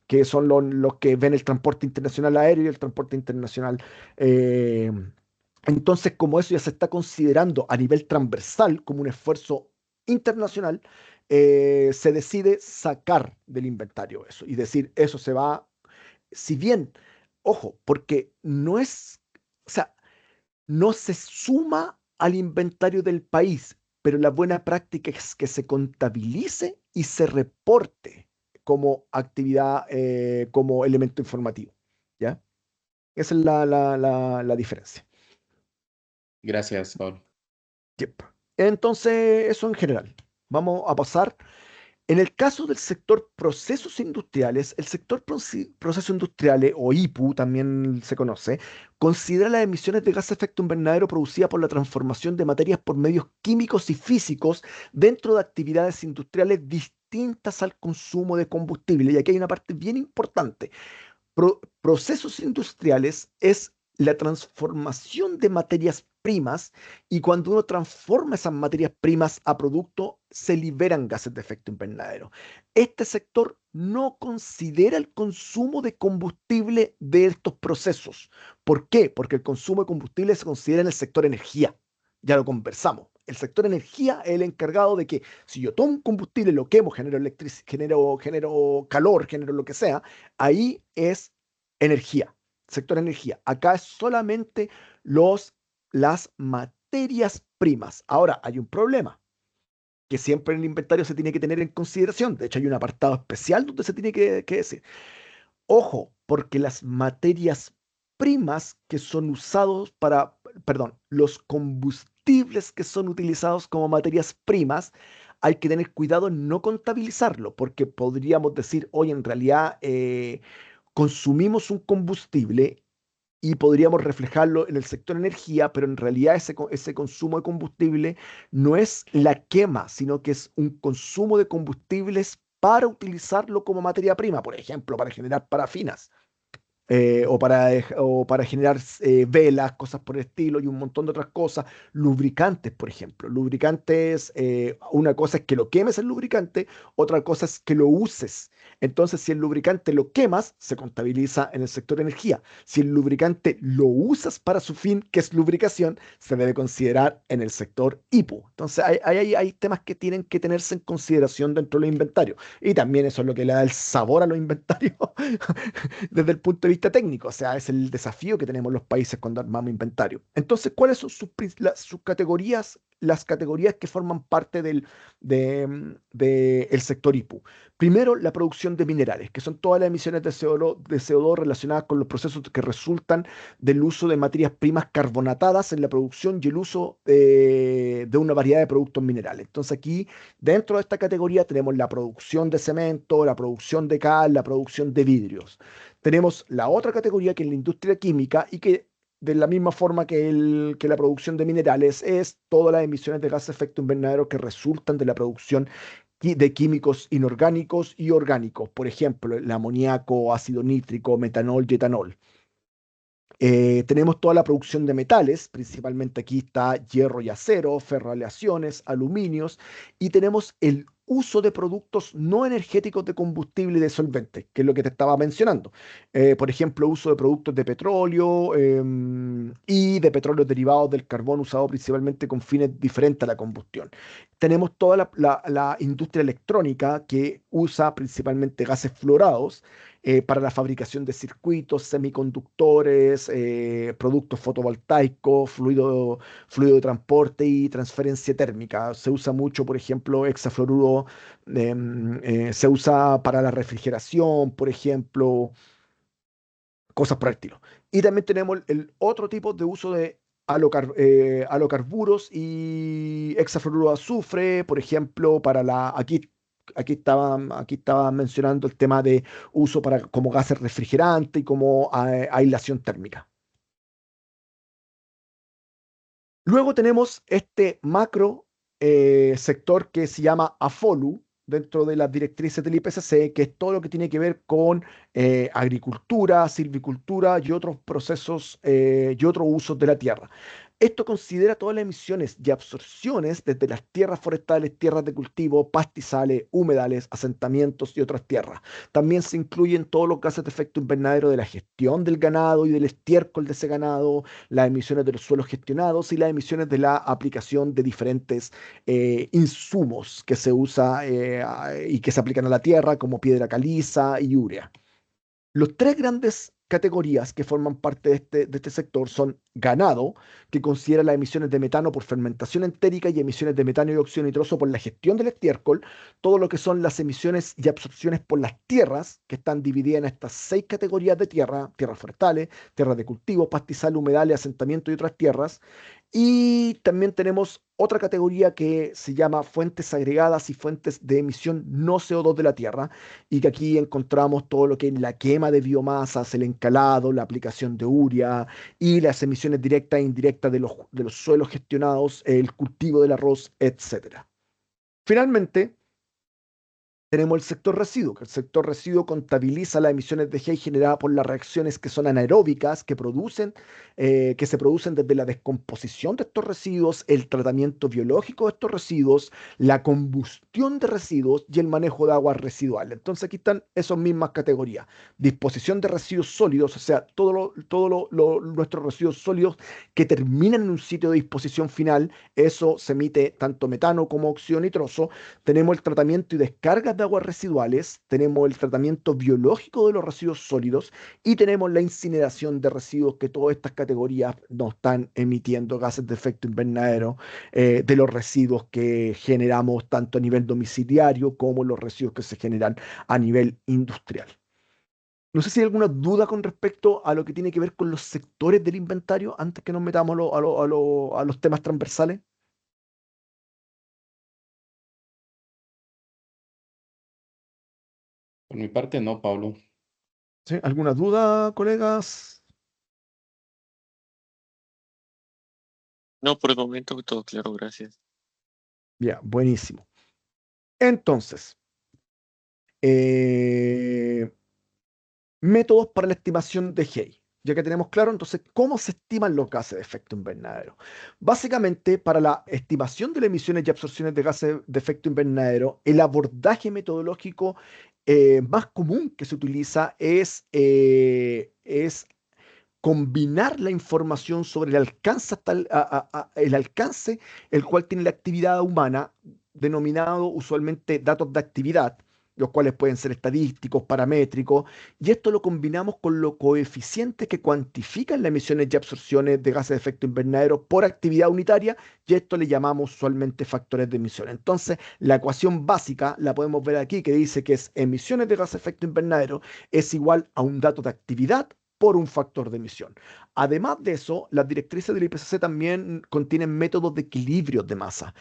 que son los que ven el transporte internacional aéreo y el transporte internacional. eh, entonces, como eso ya se está considerando a nivel transversal como un esfuerzo internacional, se decide sacar del inventario eso y decir, eso se va, si bien, ojo, porque no es, o sea, no se suma al inventario del país, pero la buena práctica es que se contabilice y se reporte como actividad, como elemento informativo. ¿Ya? Esa es la diferencia. gracias, Pablo. Yep. Entonces, eso en general. Vamos a pasar. En el caso del sector procesos industriales, el sector procesos industriales, o IPU también se conoce, considera las emisiones de gas de efecto invernadero producidas por la transformación de materias por medios químicos y físicos dentro de actividades industriales distintas al consumo de combustible. Y aquí hay una parte bien importante. Procesos industriales es la transformación de materias primas, y cuando uno transforma esas materias primas a producto, se liberan gases de efecto invernadero. Este sector no considera el consumo de combustible de estos procesos. ¿Por qué? Porque el consumo de combustible se considera en el sector energía. Ya lo conversamos. El sector energía es el encargado de que si yo tomo un combustible, lo quemo, genero electricidad, genero calor, genero lo que sea, ahí es energía, sector energía. Acá es solamente las materias primas. Ahora, hay un problema que siempre en el inventario se tiene que tener en consideración. De hecho, hay un apartado especial donde se tiene que decir. Ojo, porque las materias primas que son usados perdón, los combustibles que son utilizados como materias primas, hay que tener cuidado en no contabilizarlo, porque podríamos decir, oye, en realidad consumimos un combustible y podríamos reflejarlo en el sector energía, pero en realidad ese consumo de combustible no es la quema, sino que es un consumo de combustibles para utilizarlo como materia prima, por ejemplo, para generar parafinas, o para generar velas, cosas por el estilo y un montón de otras cosas. Lubricantes, por ejemplo. Lubricantes, una cosa es que lo quemes el lubricante, otra cosa es que lo uses. Entonces, si el lubricante lo quemas, se contabiliza en el sector energía. Si el lubricante lo usas para su fin, que es lubricación, se debe considerar en el sector IPU. Entonces, hay temas que tienen que tenerse en consideración dentro del inventario. Y también eso es lo que le da el sabor a los inventarios desde el punto de vista técnico. O sea, es el desafío que tenemos los países cuando armamos inventario. Entonces, ¿cuáles son sus categorías? Las categorías que forman parte del sector IPU. Primero, la producción de minerales, que son todas las emisiones de CO2 relacionadas con los procesos que resultan del uso de materias primas carbonatadas en la producción y el uso de una variedad de productos minerales. Entonces aquí, dentro de esta categoría, tenemos la producción de cemento, la producción de cal, la producción de vidrios. Tenemos la otra categoría, que es la industria química, y que de la misma forma que la producción de minerales, es todas las emisiones de gas de efecto invernadero que resultan de la producción de químicos inorgánicos y orgánicos, por ejemplo, el amoníaco, ácido nítrico, metanol y etanol. Tenemos toda la producción de metales, principalmente aquí está hierro y acero, ferroaleaciones, aluminios, y tenemos el uso de productos no energéticos de combustible y de solventes, que es lo que te estaba mencionando. Por ejemplo, uso de productos de petróleo y de petróleos derivados del carbón usado principalmente con fines diferentes a la combustión. Tenemos toda la industria electrónica, que usa principalmente gases fluorados para la fabricación de circuitos, semiconductores, productos fotovoltaicos, fluido de transporte y transferencia térmica. Se usa mucho, por ejemplo, hexafluoruro, se usa para la refrigeración, por ejemplo, cosas por el estilo. Y también tenemos el otro tipo de uso de halocarburos y hexafluoruro de azufre, por ejemplo, aquí estaba mencionando el tema de uso como gases refrigerantes y como aislación térmica. Luego tenemos este macro sector que se llama AFOLU, dentro de las directrices del IPCC, que es todo lo que tiene que ver con agricultura, silvicultura y otros procesos y otros usos de la tierra. Esto considera todas las emisiones y absorciones desde las tierras forestales, tierras de cultivo, pastizales, humedales, asentamientos y otras tierras. También se incluyen todos los gases de efecto invernadero de la gestión del ganado y del estiércol de ese ganado, las emisiones de los suelos gestionados y las emisiones de la aplicación de diferentes insumos que se usa y que se aplican a la tierra, como piedra caliza y urea. Los tres grandes categorías que forman parte de este sector son ganado, que considera las emisiones de metano por fermentación entérica y emisiones de metano y óxido nitroso por la gestión del estiércol, todo lo que son las emisiones y absorciones por las tierras, que están divididas en estas 6 categorías de tierra: tierras forestales, tierras de cultivo, pastizales, humedales, asentamientos y otras tierras. Y también tenemos otra categoría que se llama fuentes agregadas y fuentes de emisión no CO2 de la Tierra, y que aquí encontramos todo lo que es la quema de biomasas, el encalado, la aplicación de urea y las emisiones directas e indirectas de los suelos gestionados, el cultivo del arroz, etcétera. Finalmente, tenemos el sector residuo, que el sector residuo contabiliza las emisiones de GEI generadas por las reacciones que son anaeróbicas, que se producen desde la descomposición de estos residuos, el tratamiento biológico de estos residuos, la combustión de residuos y el manejo de aguas residuales. Entonces aquí están esas mismas categorías. Disposición de residuos sólidos, o sea, nuestros residuos sólidos que terminan en un sitio de disposición final, eso se emite tanto metano como óxido nitroso. Tenemos el tratamiento y descargas de aguas residuales, tenemos el tratamiento biológico de los residuos sólidos y tenemos la incineración de residuos, que todas estas categorías nos están emitiendo gases de efecto invernadero, de los residuos que generamos tanto a nivel domiciliario como los residuos que se generan a nivel industrial. No sé si hay alguna duda con respecto a lo que tiene que ver con los sectores del inventario antes que nos metamos a los temas transversales. Por mi parte, no, Pablo. ¿Sí? ¿Alguna duda, colegas? No, por el momento todo claro, gracias. Ya, buenísimo. Entonces, eh, métodos para la estimación de GEI. Ya que tenemos claro, entonces, ¿cómo se estiman los gases de efecto invernadero? Básicamente, para la estimación de las emisiones y absorciones de gases de efecto invernadero, el abordaje metodológico más común que se utiliza es combinar la información sobre el alcance, el alcance el cual tiene la actividad humana, denominado usualmente datos de actividad, los cuales pueden ser estadísticos, paramétricos, y esto lo combinamos con los coeficientes que cuantifican las emisiones y absorciones de gases de efecto invernadero por actividad unitaria, y esto le llamamos usualmente factores de emisión. Entonces, la ecuación básica la podemos ver aquí, que dice que es emisiones de gases de efecto invernadero es igual a un dato de actividad por un factor de emisión. Además de eso, las directrices del IPCC también contienen métodos de equilibrio de masa,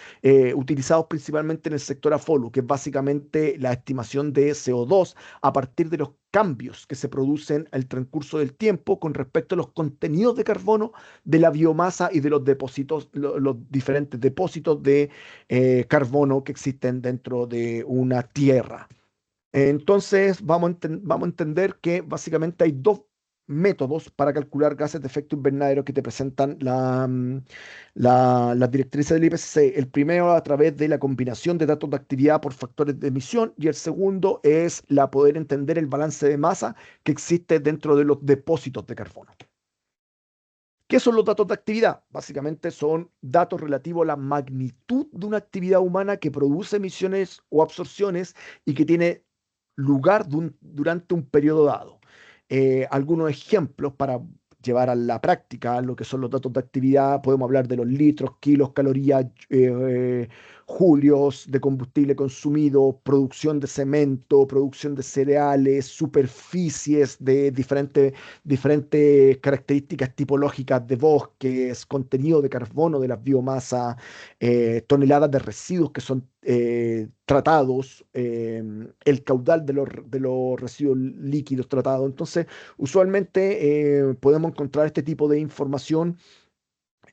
utilizados principalmente en el sector AFOLU, que es básicamente la estimación de CO2 a partir de los cambios que se producen al transcurso del tiempo con respecto a los contenidos de carbono de la biomasa y de los depósitos, los diferentes depósitos de carbono que existen dentro de una tierra. Entonces, vamos a entender que básicamente hay dos métodos para calcular gases de efecto invernadero que te presentan las directrices del IPCC. El primero a través de la combinación de datos de actividad por factores de emisión, y el segundo es la poder entender el balance de masa que existe dentro de los depósitos de carbono. ¿Qué son los datos de actividad? Básicamente son datos relativos a la magnitud de una actividad humana que produce emisiones o absorciones y que tiene lugar durante un periodo dado. Algunos ejemplos para llevar a la práctica lo que son los datos de actividad: podemos hablar de los litros, kilos, calorías, julios de combustible consumido, producción de cemento, producción de cereales, superficies de diferentes características tipológicas de bosques, contenido de carbono de las biomasas, toneladas de residuos que son tratados, el caudal de los residuos líquidos tratados. Entonces, usualmente podemos encontrar este tipo de información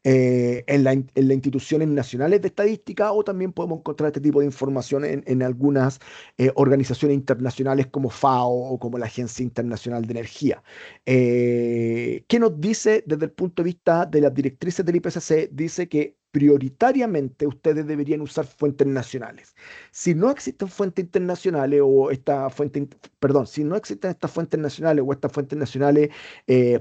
en las instituciones nacionales de estadística, o también podemos encontrar este tipo de información en algunas organizaciones internacionales como FAO o como la Agencia Internacional de Energía. ¿Qué nos dice desde el punto de vista de las directrices del IPCC? Dice que prioritariamente ustedes deberían usar fuentes nacionales. Si no existen fuentes internacionales o si no existen estas fuentes nacionales o estas fuentes nacionales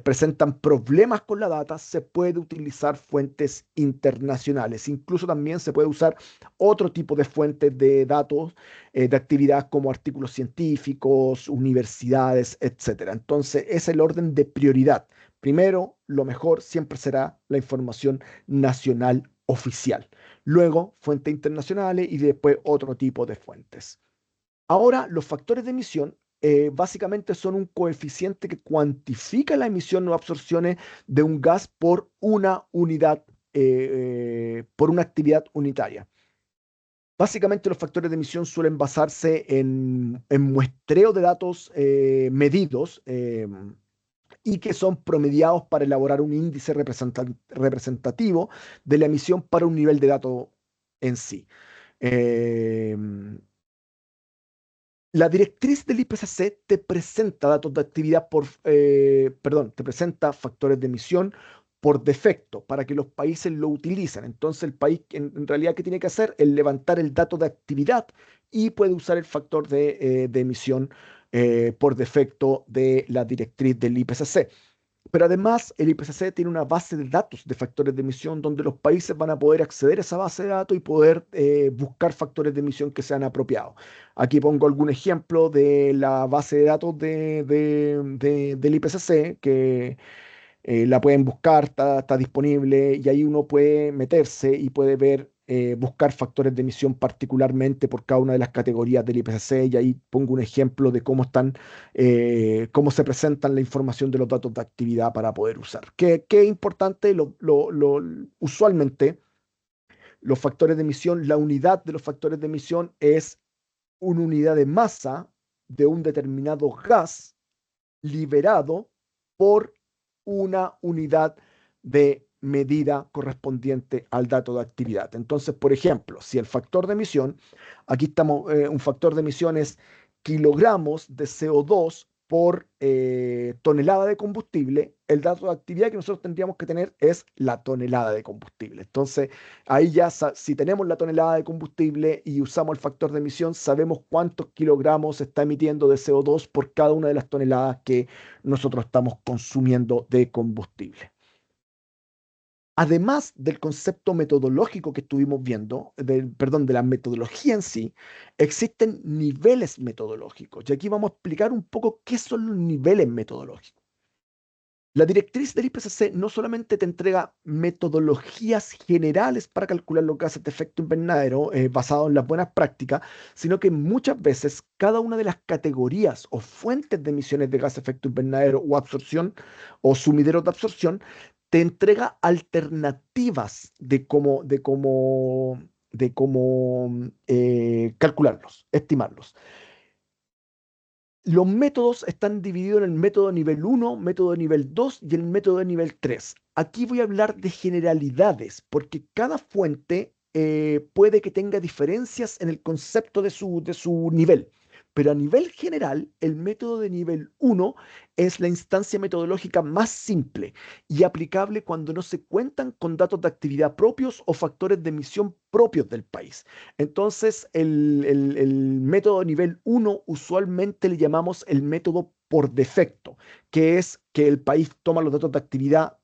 presentan problemas con la data, se puede utilizar fuentes internacionales. Incluso también se puede usar otro tipo de fuentes de datos de actividad, como artículos científicos, universidades, etcétera. Entonces, es el orden de prioridad. Primero, lo mejor siempre será la información nacional oficial. Luego, fuentes internacionales y después otro tipo de fuentes. Ahora, los factores de emisión básicamente son un coeficiente que cuantifica la emisión o absorciones de un gas por una unidad por una actividad unitaria. Básicamente los factores de emisión suelen basarse en muestreo de datos medidos y que son promediados para elaborar un índice representativo de la emisión para un nivel de datos en sí. Eh, la directriz del IPCC te presenta datos de actividad te presenta factores de emisión por defecto para que los países lo utilicen. Entonces el país en realidad ¿qué tiene que hacer? Es levantar el dato de actividad y puede usar el factor de emisión por defecto de la directriz del IPCC. Pero además, el IPCC tiene una base de datos de factores de emisión donde los países van a poder acceder a esa base de datos y poder buscar factores de emisión que sean apropiados. Aquí pongo algún ejemplo de la base de datos del IPCC que la pueden buscar, está disponible y ahí uno puede meterse y puede ver, buscar factores de emisión particularmente por cada una de las categorías del IPCC y ahí pongo un ejemplo de cómo están, cómo se presentan la información de los datos de actividad para poder usar. ¿Qué es importante? Usualmente los factores de emisión, la unidad de los factores de emisión es una unidad de masa de un determinado gas liberado por una unidad de medida correspondiente al dato de actividad. Entonces, por ejemplo, si el factor de emisión, aquí estamos, un factor de emisión es kilogramos de CO2 por tonelada de combustible, el dato de actividad que nosotros tendríamos que tener es la tonelada de combustible. Entonces, ahí ya, si tenemos la tonelada de combustible y usamos el factor de emisión, sabemos cuántos kilogramos se está emitiendo de CO2 por cada una de las toneladas que nosotros estamos consumiendo de combustible. Además del concepto metodológico que estuvimos viendo, perdón, de la metodología en sí, existen niveles metodológicos. Y aquí vamos a explicar un poco qué son los niveles metodológicos. La directriz del IPCC no solamente te entrega metodologías generales para calcular los gases de efecto invernadero basado en las buenas prácticas, sino que muchas veces cada una de las categorías o fuentes de emisiones de gases de efecto invernadero o absorción o sumideros de absorción te entrega alternativas de cómo calcularlos, estimarlos. Los métodos están divididos en el método nivel 1, método nivel 2 y el método de nivel 3. Aquí voy a hablar de generalidades, porque cada fuente puede que tenga diferencias en el concepto de su nivel. Pero a nivel general, el método de nivel 1 es la instancia metodológica más simple y aplicable cuando no se cuentan con datos de actividad propios o factores de emisión propios del país. Entonces, el método nivel 1 usualmente le llamamos el método por defecto, que es que el país toma los datos de actividad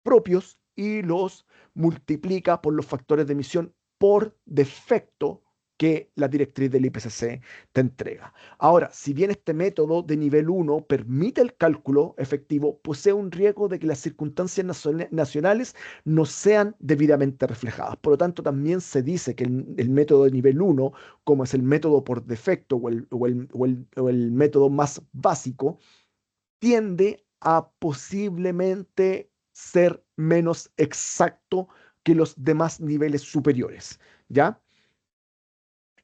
propios y los multiplica por los factores de emisión por defecto que la directriz del IPCC te entrega. Ahora, si bien este método de nivel 1 permite el cálculo efectivo, posee un riesgo de que las circunstancias nacionales no sean debidamente reflejadas. Por lo tanto, también se dice que el método de nivel 1, como es el método por defecto o el método más básico, tiende a posiblemente ser menos exacto que los demás niveles superiores, ¿ya?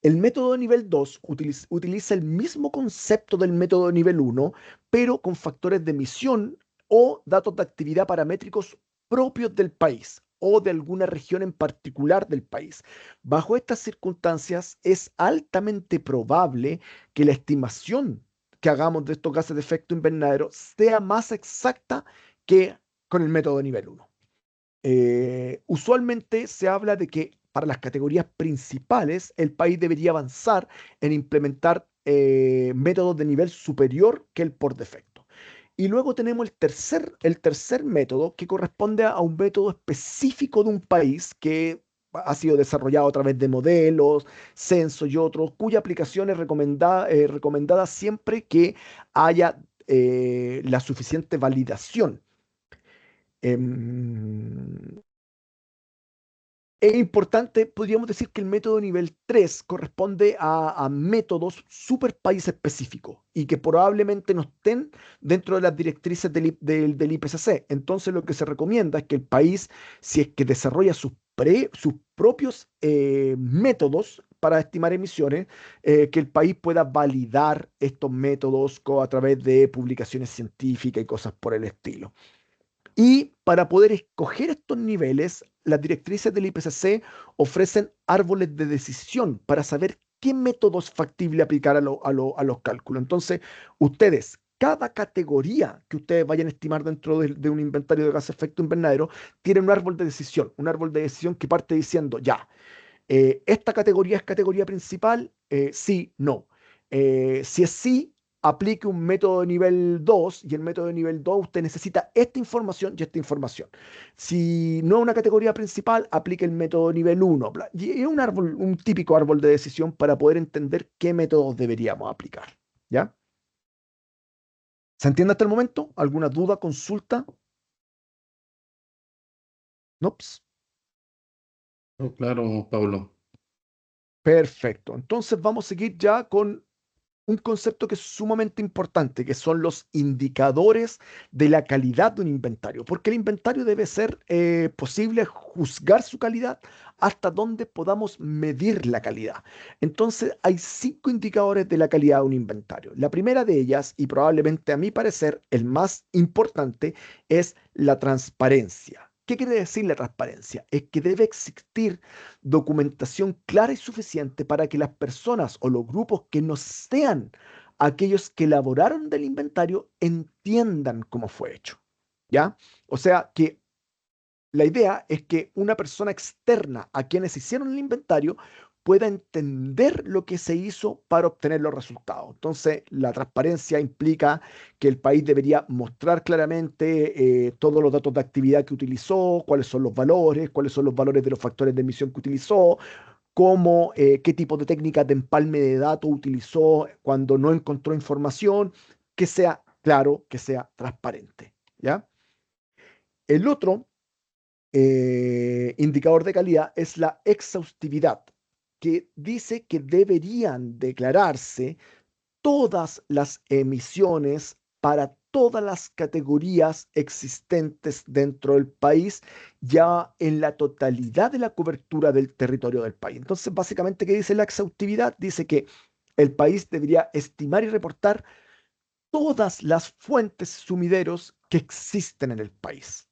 El método de nivel 2 utiliza el mismo concepto del método de nivel 1, pero con factores de emisión o datos de actividad paramétricos propios del país o de alguna región en particular del país. Bajo estas circunstancias, es altamente probable que la estimación que hagamos de estos gases de efecto invernadero sea más exacta que con el método de nivel 1. Usualmente se habla de que para las categorías principales el país debería avanzar en implementar métodos de nivel superior que el por defecto. Y luego tenemos el tercer método que corresponde a un método específico de un país que ha sido desarrollado a través de modelos, censos y otros, cuya aplicación es recomendada siempre que haya la suficiente validación. Em, Es importante, podríamos decir que el método nivel 3 corresponde a métodos super país específicos y que probablemente no estén dentro de las directrices del IPCC. Entonces lo que se recomienda es que el país, si es que desarrolla sus propios métodos para estimar emisiones, que el país pueda validar estos métodos a través de publicaciones científicas y cosas por el estilo. Y para poder escoger estos niveles, las directrices del IPCC ofrecen árboles de decisión para saber qué método es factible aplicar a los cálculos. Entonces, ustedes, cada categoría que ustedes vayan a estimar dentro de un inventario de gases de efecto invernadero, tiene un árbol de decisión que parte diciendo, ya, esta categoría es categoría principal, sí, no. Si es sí, aplique un método de nivel 2 y el método de nivel 2 usted necesita esta información y esta información. Si no es una categoría principal, aplique el método de nivel 1. Y es un típico árbol de decisión para poder entender qué métodos deberíamos aplicar. ¿Ya? ¿Se entiende hasta el momento? ¿Alguna duda, consulta? Nops. Oh, claro, Pablo. Perfecto. Entonces vamos a seguir ya con un concepto que es sumamente importante, que son los indicadores de la calidad de un inventario, porque el inventario debe ser posible juzgar su calidad hasta donde podamos medir la calidad. Entonces, hay 5 indicadores de la calidad de un inventario. La primera de ellas, y probablemente a mi parecer el más importante, es la transparencia. ¿Qué quiere decir la transparencia? Es que debe existir documentación clara y suficiente para que las personas o los grupos que no sean aquellos que elaboraron del inventario entiendan cómo fue hecho. ¿Ya? O sea que la idea es que una persona externa a quienes hicieron el inventario pueda entender lo que se hizo para obtener los resultados. Entonces, la transparencia implica que el país debería mostrar claramente todos los datos de actividad que utilizó, cuáles son los valores de los factores de emisión que utilizó, cómo, qué tipo de técnicas de empalme de datos utilizó cuando no encontró información, que sea claro, que sea transparente. ¿Ya? El otro indicador de calidad es la exhaustividad, que dice que deberían declararse todas las emisiones para todas las categorías existentes dentro del país, ya en la totalidad de la cobertura del territorio del país. Entonces, básicamente, ¿qué dice la exhaustividad? Dice que el país debería estimar y reportar todas las fuentes sumideros que existen en el país.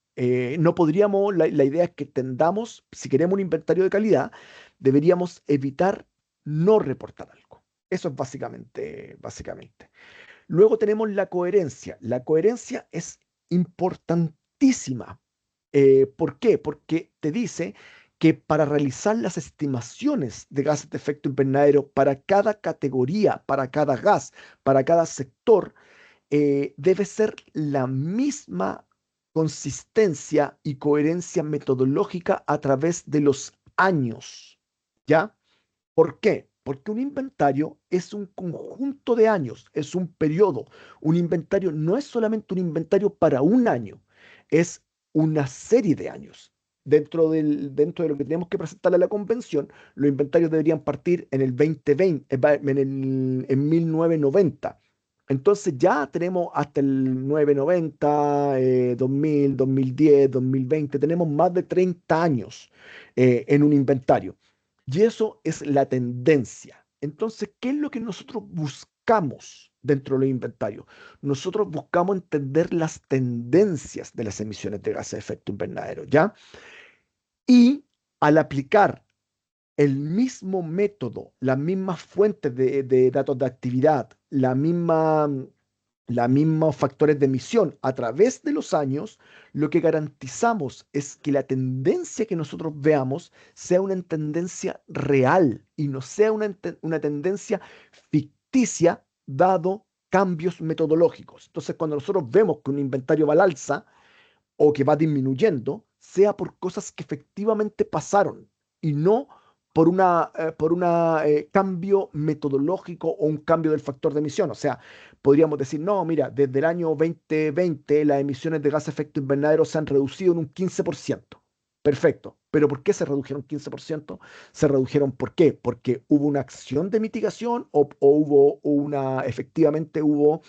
No podríamos, la idea es que tendamos, si queremos un inventario de calidad, deberíamos evitar no reportar algo. Eso es básicamente. Luego tenemos la coherencia. La coherencia es importantísima. ¿Por qué? Porque te dice que para realizar las estimaciones de gases de efecto invernadero para cada categoría, para cada gas, para cada sector, debe ser la misma consistencia y coherencia metodológica a través de los años. ¿Ya? ¿Por qué? Porque un inventario es un conjunto de años, es un periodo. Un inventario no es solamente un inventario para un año, es una serie de años. Dentro de lo que tenemos que presentarle a la convención, los inventarios deberían partir en el 2020, en 1990. Entonces ya tenemos hasta el 990, 2000, 2010, 2020, tenemos más de 30 años en un inventario. Y eso es la tendencia. Entonces, ¿qué es lo que nosotros buscamos dentro del inventario? Nosotros buscamos entender las tendencias de las emisiones de gases de efecto invernadero, ¿ya? Y al aplicar el mismo método, las mismas fuentes de datos de actividad, la mismos factores de emisión a través de los años, lo que garantizamos es que la tendencia que nosotros veamos sea una tendencia real y no sea una tendencia ficticia dado cambios metodológicos. Entonces, cuando nosotros vemos que un inventario va al alza o que va disminuyendo, sea por cosas que efectivamente pasaron y no por un cambio metodológico o un cambio del factor de emisión. O sea, podríamos decir, no, mira, desde el año 2020 las emisiones de gas de efecto invernadero se han reducido en un 15%. Perfecto. ¿Pero por qué se redujeron 15%? Se redujeron, ¿por qué? Porque hubo una acción de mitigación o hubo efectivamente hubo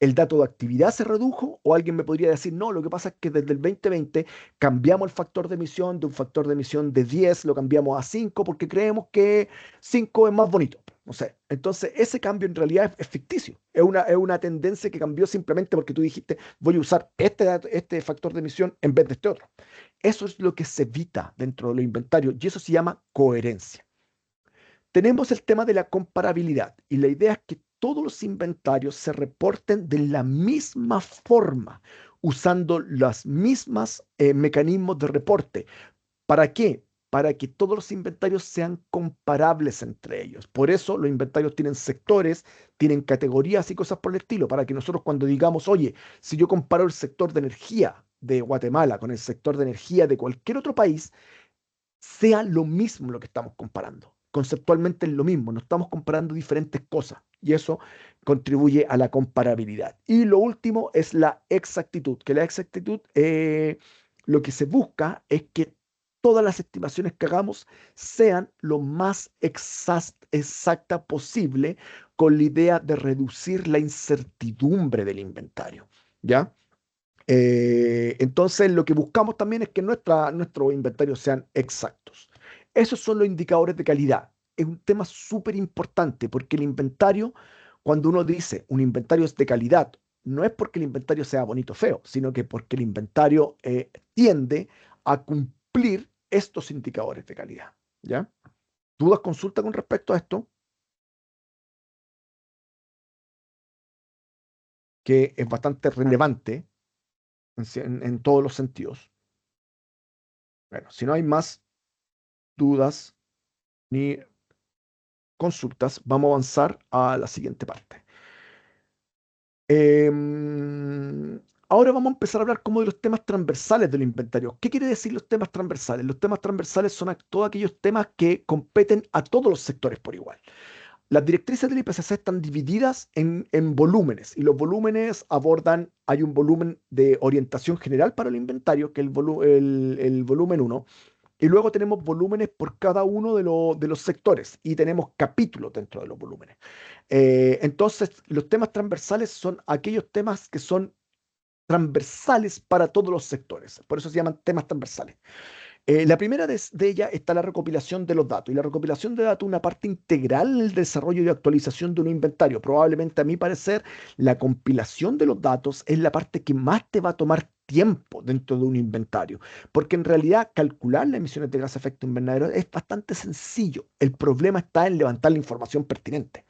el dato de actividad se redujo, o alguien me podría decir, no, lo que pasa es que desde el 2020 cambiamos el factor de emisión de un factor de emisión de 10, lo cambiamos a 5 porque creemos que 5 es más bonito. No sé. Entonces, ese cambio en realidad es ficticio. Es una tendencia que cambió simplemente porque tú dijiste, voy a usar este factor de emisión en vez de este otro. Eso es lo que se evita dentro de los inventarios y eso se llama coherencia. Tenemos el tema de la comparabilidad y la idea es que todos los inventarios se reporten de la misma forma, usando los mismos mecanismos de reporte. ¿Para qué? Para que todos los inventarios sean comparables entre ellos. Por eso los inventarios tienen sectores, tienen categorías y cosas por el estilo, para que nosotros cuando digamos, oye, si yo comparo el sector de energía de Guatemala con el sector de energía de cualquier otro país, sea lo mismo lo que estamos comparando. Conceptualmente es lo mismo, no estamos comparando diferentes cosas y eso contribuye a la comparabilidad. Y lo último es la exactitud, que la exactitud lo que se busca es que todas las estimaciones que hagamos sean lo más exacta posible con la idea de reducir la incertidumbre del inventario. ¿Ya? Entonces, lo que buscamos también es que nuestros inventarios sean exactos. Esos son los indicadores de calidad. Es un tema súper importante porque el inventario, cuando uno dice un inventario es de calidad, no es porque el inventario sea bonito o feo, sino que porque el inventario tiende a cumplir estos indicadores de calidad. ¿Ya? ¿Dudas, consulta con respecto a esto? Que es bastante relevante en todos los sentidos. Bueno, si no hay más dudas ni consultas, vamos a avanzar a la siguiente parte. Ahora vamos a empezar a hablar como de los temas transversales del inventario. ¿Qué quiere decir los temas transversales? Los temas transversales son todos aquellos temas que competen a todos los sectores por igual. Las directrices del IPCC están divididas en volúmenes y los volúmenes abordan, hay un volumen de orientación general para el inventario, que es el volumen 1. Y luego tenemos volúmenes por cada uno de los sectores y tenemos capítulos dentro de los volúmenes. Entonces, los temas transversales son aquellos temas que son transversales para todos los sectores. Por eso se llaman temas transversales. La primera de ellas está la recopilación de los datos. Y la recopilación de datos es una parte integral en el desarrollo y actualización de un inventario. Probablemente, a mi parecer, la compilación de los datos es la parte que más te va a tomar tiempo dentro de un inventario. Porque en realidad calcular las emisiones de gases de efecto invernadero es bastante sencillo. El problema está en levantar la información pertinente.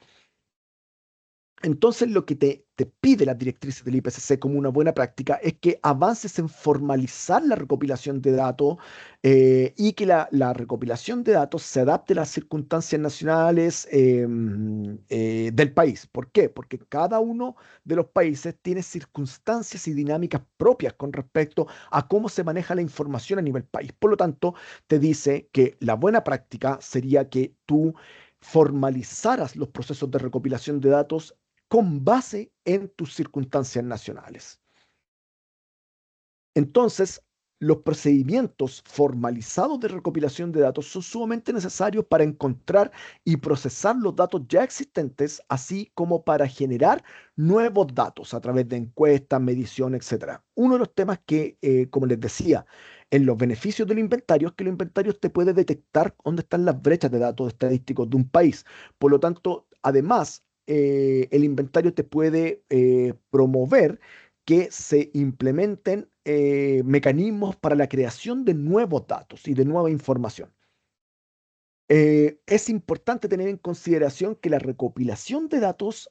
Entonces, lo que te pide las directrices del IPCC como una buena práctica es que avances en formalizar la recopilación de datos y que la recopilación de datos se adapte a las circunstancias nacionales del país. ¿Por qué? Porque cada uno de los países tiene circunstancias y dinámicas propias con respecto a cómo se maneja la información a nivel país. Por lo tanto, te dice que la buena práctica sería que tú formalizaras los procesos de recopilación de datos con base en tus circunstancias nacionales. Entonces, los procedimientos formalizados de recopilación de datos son sumamente necesarios para encontrar y procesar los datos ya existentes, así como para generar nuevos datos a través de encuestas, medición, etc. Uno de los temas que, como les decía, en los beneficios del inventario es que el inventario te puede detectar dónde están las brechas de datos estadísticos de un país. Por lo tanto, además, el inventario te puede promover que se implementen mecanismos para la creación de nuevos datos y de nueva información. Es importante tener en consideración que la recopilación de datos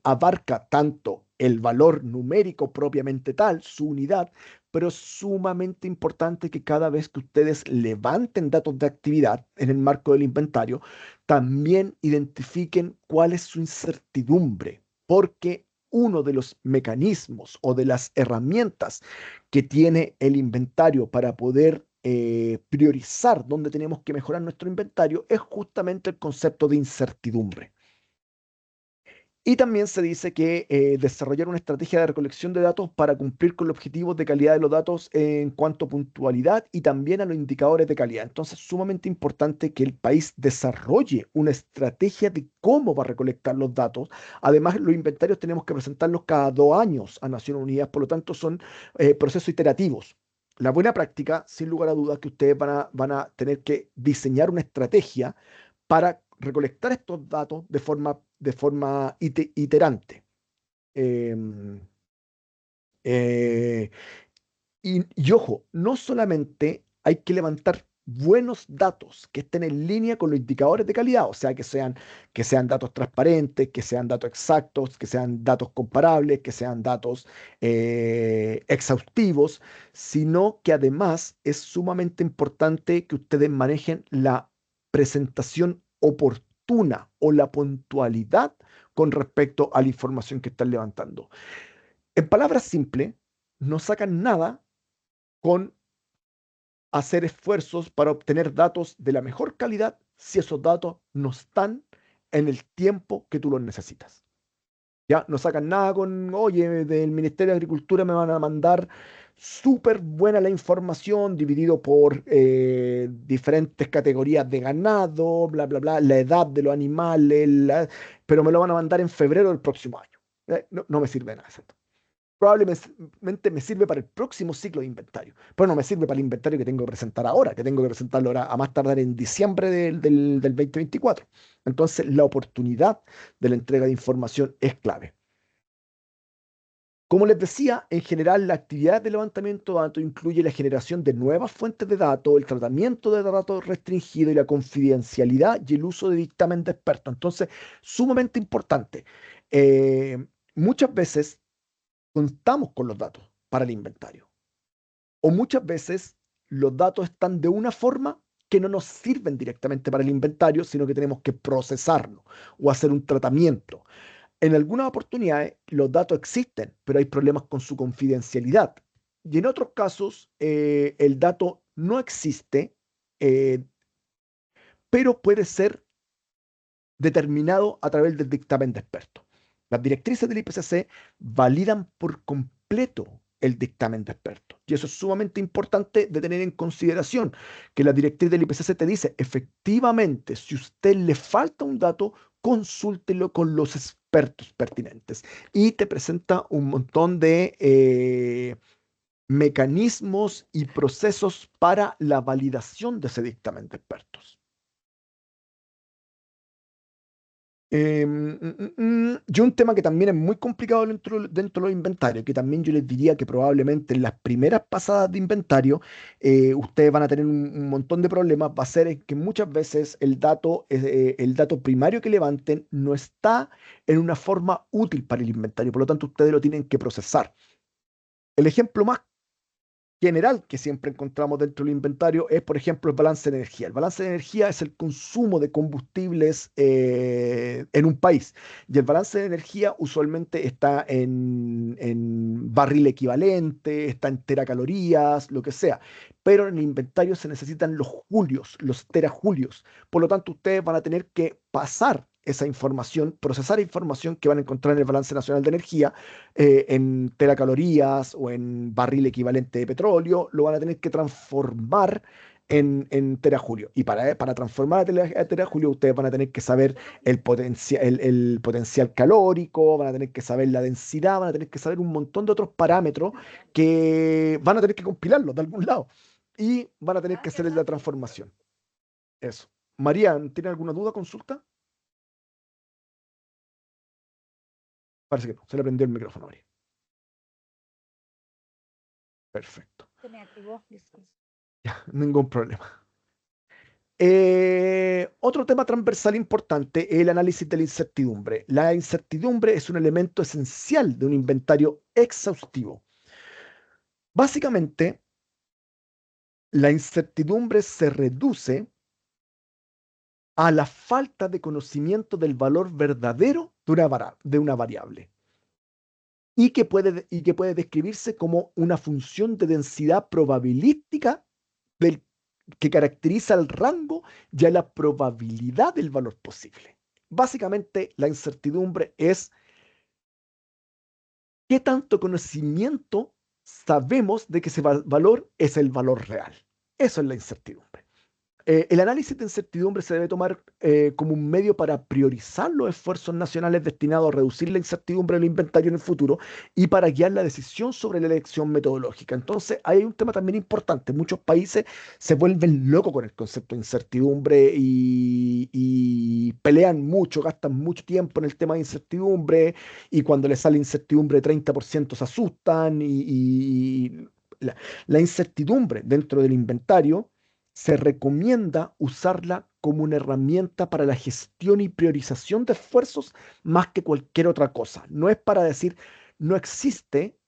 abarca tanto el valor numérico propiamente tal, su unidad, pero es sumamente importante que cada vez que ustedes levanten datos de actividad en el marco del inventario, también identifiquen cuál es su incertidumbre, porque uno de los mecanismos o de las herramientas que tiene el inventario para poder priorizar dónde tenemos que mejorar nuestro inventario es justamente el concepto de incertidumbre. Y también se dice que desarrollar una estrategia de recolección de datos para cumplir con los objetivos de calidad de los datos en cuanto a puntualidad y también a los indicadores de calidad. Entonces, sumamente importante que el país desarrolle una estrategia de cómo va a recolectar los datos. Además, los inventarios tenemos que presentarlos cada 2 años a Naciones Unidas, por lo tanto, son procesos iterativos. La buena práctica, sin lugar a dudas, que ustedes van a tener que diseñar una estrategia para recolectar estos datos de forma iterante. Em, eh, y ojo, no solamente hay que levantar buenos datos que estén en línea con los indicadores de calidad, o sea, que sean datos transparentes, que sean datos exactos, que sean datos comparables, que sean datos exhaustivos, sino que además es sumamente importante que ustedes manejen la presentación oportuna o la puntualidad con respecto a la información que están levantando. En palabras simples, no sacan nada con hacer esfuerzos para obtener datos de la mejor calidad si esos datos no están en el tiempo que tú los necesitas. Ya no sacan nada con, oye, del Ministerio de Agricultura me van a mandar súper buena la información, dividido por diferentes categorías de ganado, bla, bla, bla, la edad de los animales, pero me lo van a mandar en febrero del próximo año. No me sirve de nada, ¿cierto? Probablemente me sirve para el próximo ciclo de inventario, pero no me sirve para el inventario que tengo que presentar ahora, que tengo que presentarlo ahora a más tardar en diciembre del 2024. Entonces, la oportunidad de la entrega de información es clave. Como les decía, en general la actividad de levantamiento de datos incluye la generación de nuevas fuentes de datos, el tratamiento de datos restringidos y la confidencialidad y el uso de dictamen de expertos. Entonces, sumamente importante. Muchas veces contamos con los datos para el inventario. O muchas veces los datos están de una forma que no nos sirven directamente para el inventario, sino que tenemos que procesarlo o hacer un tratamiento. En algunas oportunidades los datos existen, pero hay problemas con su confidencialidad. Y en otros casos el dato no existe, eh, pero puede ser determinado a través del dictamen de expertos. Las directrices del IPCC validan por completo el dictamen de expertos. Y eso es sumamente importante de tener en consideración, que la directriz del IPCC te dice, efectivamente, si a usted le falta un dato, consúltelo con los expertos pertinentes. Y te presenta un montón de mecanismos y procesos para la validación de ese dictamen de expertos. Y un tema que también es muy complicado dentro de los inventarios, que también yo les diría que probablemente en las primeras pasadas de inventario ustedes van a tener un montón de problemas, va a ser en que muchas veces el dato primario que levanten no está en una forma útil para el inventario, por lo tanto ustedes lo tienen que procesar. El ejemplo más general que siempre encontramos dentro del inventario es, por ejemplo, el balance de energía. El balance de energía es el consumo de combustibles en un país. Y el balance de energía usualmente está en barril equivalente, está en teracalorías, lo que sea. Pero en el inventario se necesitan los julios, los terajulios. Por lo tanto, ustedes van a tener que pasar esa información, procesar información que van a encontrar en el balance nacional de energía en teracalorías o en barril equivalente de petróleo, lo van a tener que transformar en terajulio. Y para transformar a terajulio, ustedes van a tener que saber el potencial calórico, van a tener que saber la densidad, van a tener que saber un montón de otros parámetros que van a tener que compilarlos de algún lado. Y van a tener que hacer la transformación. Eso. María, ¿tiene alguna duda, consulta? Parece que no. Se le prendió el micrófono a María. Perfecto. Se me activó, disculpe. Ya, ningún problema. Otro tema transversal importante es el análisis de la incertidumbre. La incertidumbre es un elemento esencial de un inventario exhaustivo. Básicamente, la incertidumbre se reduce a la falta de conocimiento del valor verdadero de una variable y que puede describirse como una función de densidad probabilística que caracteriza el rango y a la probabilidad del valor posible. Básicamente, la incertidumbre es qué tanto conocimiento sabemos de que ese valor es el valor real. Eso es la incertidumbre. El análisis de incertidumbre se debe tomar como un medio para priorizar los esfuerzos nacionales destinados a reducir la incertidumbre del inventario en el futuro y para guiar la decisión sobre la elección metodológica. Entonces, ahí hay un tema también importante. Muchos países se vuelven locos con el concepto de incertidumbre y pelean mucho, gastan mucho tiempo en el tema de incertidumbre y cuando les sale incertidumbre de 30% se asustan y la, la incertidumbre dentro del inventario se recomienda usarla como una herramienta para la gestión y priorización de esfuerzos más que cualquier otra cosa. No es para decir, no existe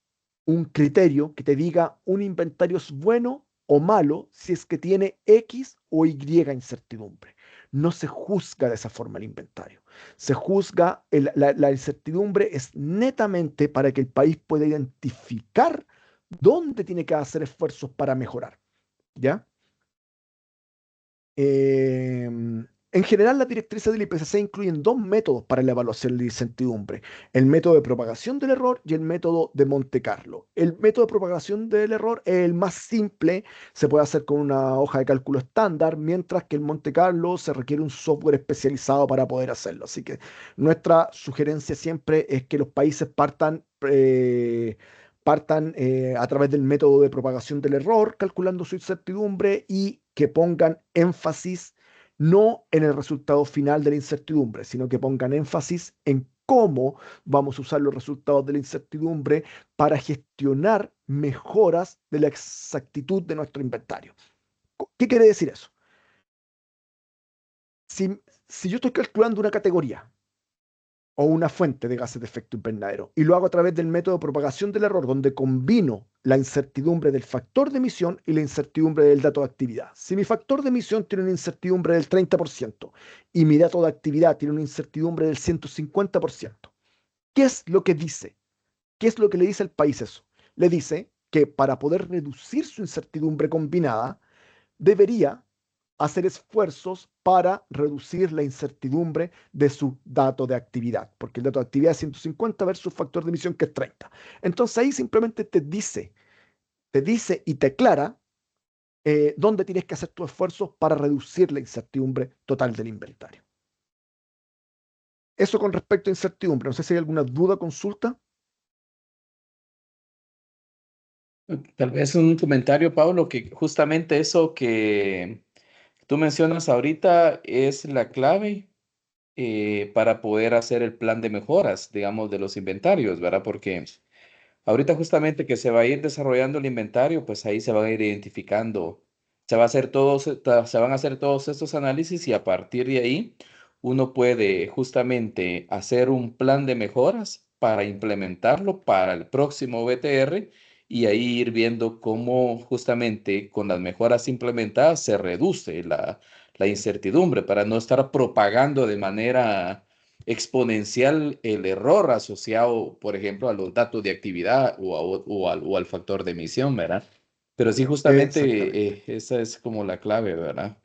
un criterio que te diga un inventario es bueno o malo si es que tiene X o Y incertidumbre. No se juzga de esa forma el inventario. Se juzga, la incertidumbre es netamente para que el país pueda identificar dónde tiene que hacer esfuerzos para mejorar. ¿Ya? En general, las directrices del IPCC incluyen dos métodos para la evaluación de la incertidumbre: el método de propagación del error y el método de Monte Carlo. El método de propagación del error es el más simple, se puede hacer con una hoja de cálculo estándar, mientras que el Monte Carlo se requiere un software especializado para poder hacerlo. Así que nuestra sugerencia siempre es que los países partan a través del método de propagación del error, calculando su incertidumbre y que pongan énfasis no en el resultado final de la incertidumbre, sino que pongan énfasis en cómo vamos a usar los resultados de la incertidumbre para gestionar mejoras de la exactitud de nuestro inventario. ¿Qué quiere decir eso? Si, si yo estoy calculando una categoría o una fuente de gases de efecto invernadero y lo hago a través del método de propagación del error, donde combino la incertidumbre del factor de emisión y la incertidumbre del dato de actividad. Si mi factor de emisión tiene una incertidumbre del 30% y mi dato de actividad tiene una incertidumbre del 150%, ¿qué es lo que dice? ¿Qué es lo que le dice al país eso? Le dice que para poder reducir su incertidumbre combinada, debería hacer esfuerzos para reducir la incertidumbre de su dato de actividad, porque el dato de actividad es 150 versus factor de emisión que es 30. Entonces ahí simplemente te dice y te aclara dónde tienes que hacer tus esfuerzos para reducir la incertidumbre total del inventario. Eso con respecto a incertidumbre. No sé si hay alguna duda, consulta. Tal vez un comentario, Pablo, que justamente eso que tú mencionas ahorita es la clave para poder hacer el plan de mejoras, digamos, de los inventarios, ¿verdad? Porque ahorita justamente que se va a ir desarrollando el inventario, pues ahí se van a ir identificando, se van a hacer todos estos análisis y a partir de ahí uno puede justamente hacer un plan de mejoras para implementarlo para el próximo BTR y ahí ir viendo cómo justamente con las mejoras implementadas se reduce la incertidumbre para no estar propagando de manera exponencial el error asociado, por ejemplo, a los datos de actividad o al factor de emisión, ¿verdad? Pero sí, justamente Exactamente. esa es como la clave, ¿verdad?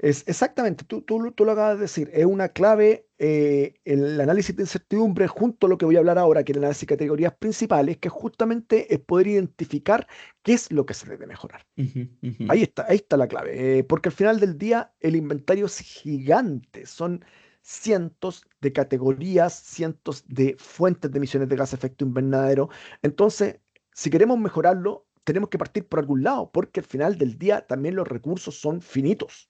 Exactamente, tú lo acabas de decir, es una clave el análisis de incertidumbre junto a lo que voy a hablar ahora, que es el análisis de categorías principales, que justamente es poder identificar qué es lo que se debe mejorar. Ujú, ujú. Ahí está la clave, porque al final del día el inventario es gigante, son cientos de categorías, cientos de fuentes de emisiones de gas de efecto invernadero. Entonces, si queremos mejorarlo, tenemos que partir por algún lado, porque al final del día también los recursos son finitos.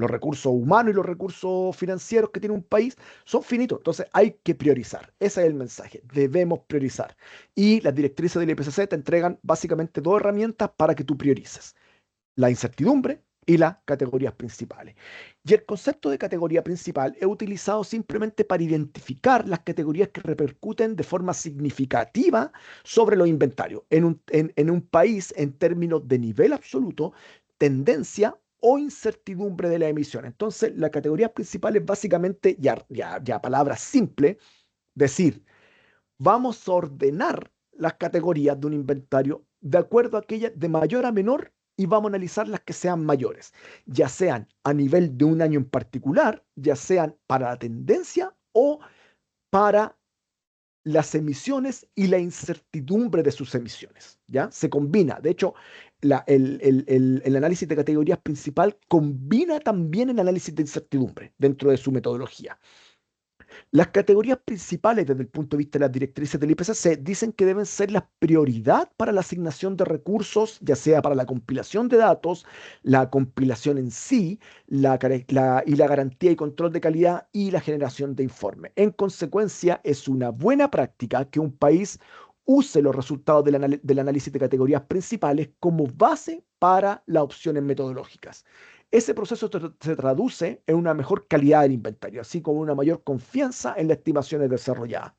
Los recursos humanos y los recursos financieros que tiene un país son finitos, entonces hay que priorizar. Ese es el mensaje, debemos priorizar. Y las directrices del IPCC te entregan básicamente dos herramientas para que tú priorices: la incertidumbre y las categorías principales. Y el concepto de categoría principal es utilizado simplemente para identificar las categorías que repercuten de forma significativa sobre los inventarios en un país en términos de nivel absoluto, tendencia o incertidumbre de la emisión. Entonces, la categoría principal es básicamente, ya palabras simples, decir, vamos a ordenar las categorías de un inventario de acuerdo a aquellas de mayor a menor y vamos a analizar las que sean mayores, ya sean a nivel de un año en particular, ya sean para la tendencia o para las emisiones y la incertidumbre de sus emisiones, ¿ya? Se combina. De hecho, el análisis de categorías principal combina también el análisis de incertidumbre dentro de su metodología. Las categorías principales desde el punto de vista de las directrices del IPCC dicen que deben ser la prioridad para la asignación de recursos, ya sea para la compilación de datos, la compilación en sí, y la garantía y control de calidad y la generación de informes. En consecuencia, es una buena práctica que un país use los resultados del análisis de categorías principales como base para las opciones metodológicas. Ese proceso se traduce en una mejor calidad del inventario, así como una mayor confianza en las estimaciones desarrolladas.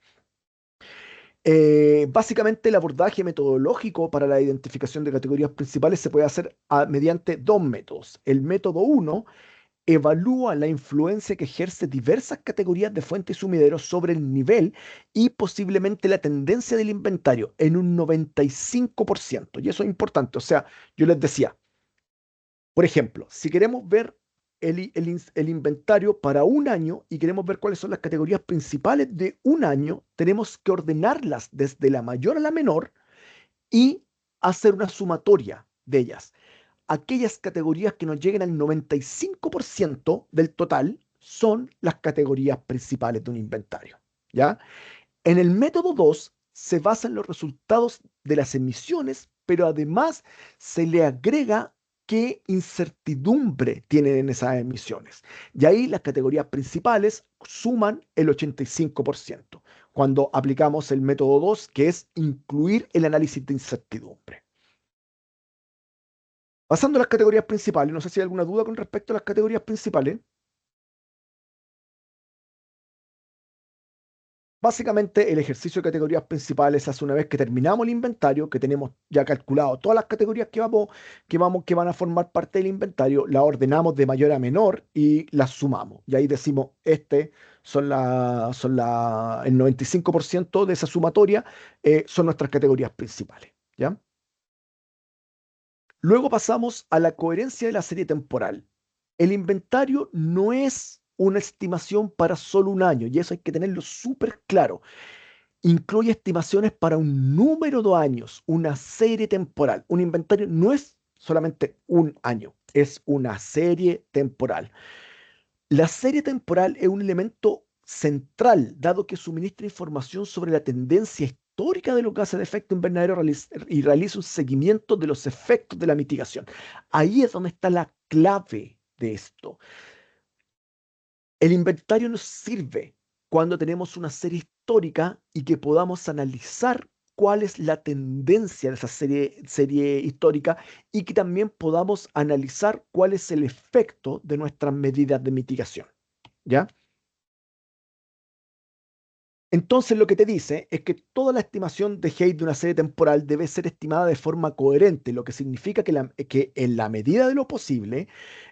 Básicamente el abordaje metodológico para la identificación de categorías principales se puede hacer mediante dos métodos. El método 1 evalúa la influencia que ejerce diversas categorías de fuentes y sumideros sobre el nivel y posiblemente la tendencia del inventario en un 95%. Y eso es importante. O sea, yo les decía, por ejemplo, si queremos ver el inventario para un año y queremos ver cuáles son las categorías principales de un año, tenemos que ordenarlas desde la mayor a la menor y hacer una sumatoria de ellas. Aquellas categorías que nos lleguen al 95% del total son las categorías principales de un inventario, ¿ya? En el método 2 se basan los resultados de las emisiones, pero además se le agrega qué incertidumbre tienen en esas emisiones. Y ahí las categorías principales suman el 85%, cuando aplicamos el método 2, que es incluir el análisis de incertidumbre. Pasando a las categorías principales, no sé si hay alguna duda con respecto a las categorías principales. Básicamente, el ejercicio de categorías principales se hace una vez que terminamos el inventario, que tenemos ya calculado todas las categorías que van a formar parte del inventario, las ordenamos de mayor a menor y las sumamos. Y ahí decimos, el 95% de esa sumatoria son nuestras categorías principales, ¿ya? Luego pasamos a la coherencia de la serie temporal. El inventario no es una estimación para solo un año, y eso hay que tenerlo súper claro. Incluye estimaciones para un número de años, una serie temporal. Un inventario no es solamente un año, es una serie temporal. La serie temporal es un elemento central, dado que suministra información sobre la tendencia histórica de los gases de efecto invernadero y realiza un seguimiento de los efectos de la mitigación. Ahí es donde está la clave de esto. El inventario nos sirve cuando tenemos una serie histórica y que podamos analizar cuál es la tendencia de esa serie histórica y que también podamos analizar cuál es el efecto de nuestras medidas de mitigación. ¿Ya? Entonces lo que te dice es que toda la estimación de Hayes de una serie temporal debe ser estimada de forma coherente, lo que significa que en la medida de lo posible,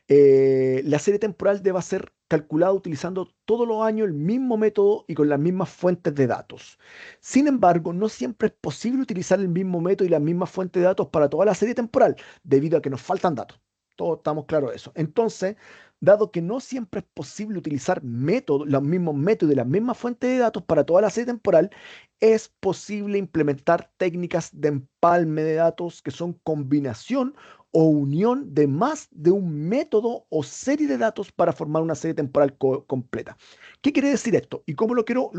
la serie temporal deba ser calculada utilizando todos los años el mismo método y con las mismas fuentes de datos. Sin embargo, no siempre es posible utilizar el mismo método y las mismas fuentes de datos para toda la serie temporal, debido a que nos faltan datos. Todos estamos claros de eso. Entonces, dado que no siempre es posible utilizar los mismos métodos y las mismas fuentes de datos para toda la serie temporal, es posible implementar técnicas de empalme de datos que son combinación o unión de más de un método o serie de datos para formar una serie temporal completa. ¿Qué quiere decir esto? ¿Y cómo lo quiero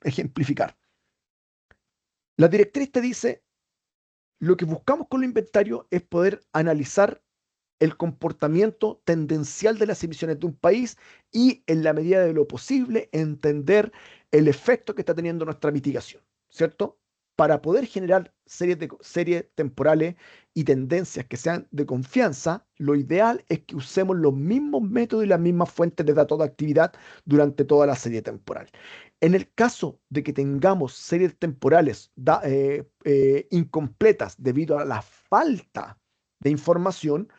ejemplificar? La directriz te dice, lo que buscamos con el inventario es poder analizar el comportamiento tendencial de las emisiones de un país y, en la medida de lo posible, entender el efecto que está teniendo nuestra mitigación, ¿cierto? Para poder generar series temporales y tendencias que sean de confianza, lo ideal es que usemos los mismos métodos y las mismas fuentes de datos de actividad durante toda la serie temporal. En el caso de que tengamos series temporales incompletas debido a la falta de información,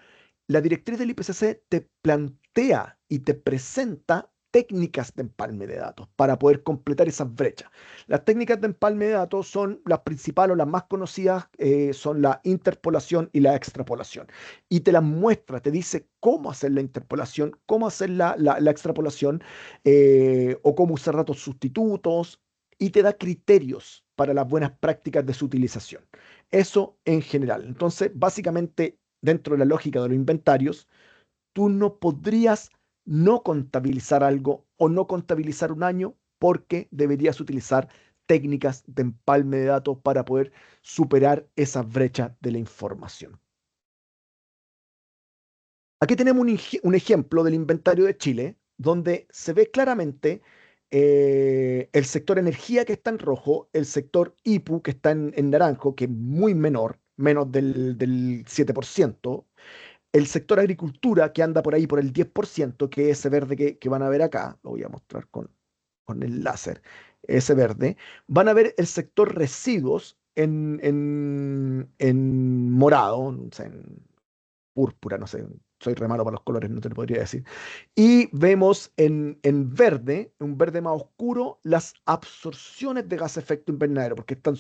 la directriz del IPCC te plantea y te presenta técnicas de empalme de datos para poder completar esas brechas. Las técnicas de empalme de datos son las principales o las más conocidas, son la interpolación y la extrapolación. Y te las muestra, te dice cómo hacer la interpolación, cómo hacer la extrapolación, o cómo usar datos sustitutos, y te da criterios para las buenas prácticas de su utilización. Eso en general. Entonces, básicamente, dentro de la lógica de los inventarios, tú no podrías no contabilizar algo o no contabilizar un año porque deberías utilizar técnicas de empalme de datos para poder superar esa brecha de la información. Aquí tenemos un ejemplo del inventario de Chile, donde se ve claramente el sector energía que está en rojo, el sector IPU que está en naranjo, que es muy menor, menos del 7%, el sector agricultura que anda por ahí por el 10%, que es ese verde que van a ver acá, lo voy a mostrar con el láser, ese verde, van a ver el sector residuos en morado, no sé, en púrpura, no sé, soy re malo para los colores, no te lo podría decir. Y vemos en verde, un verde más oscuro, las absorciones de gas de efecto invernadero, porque están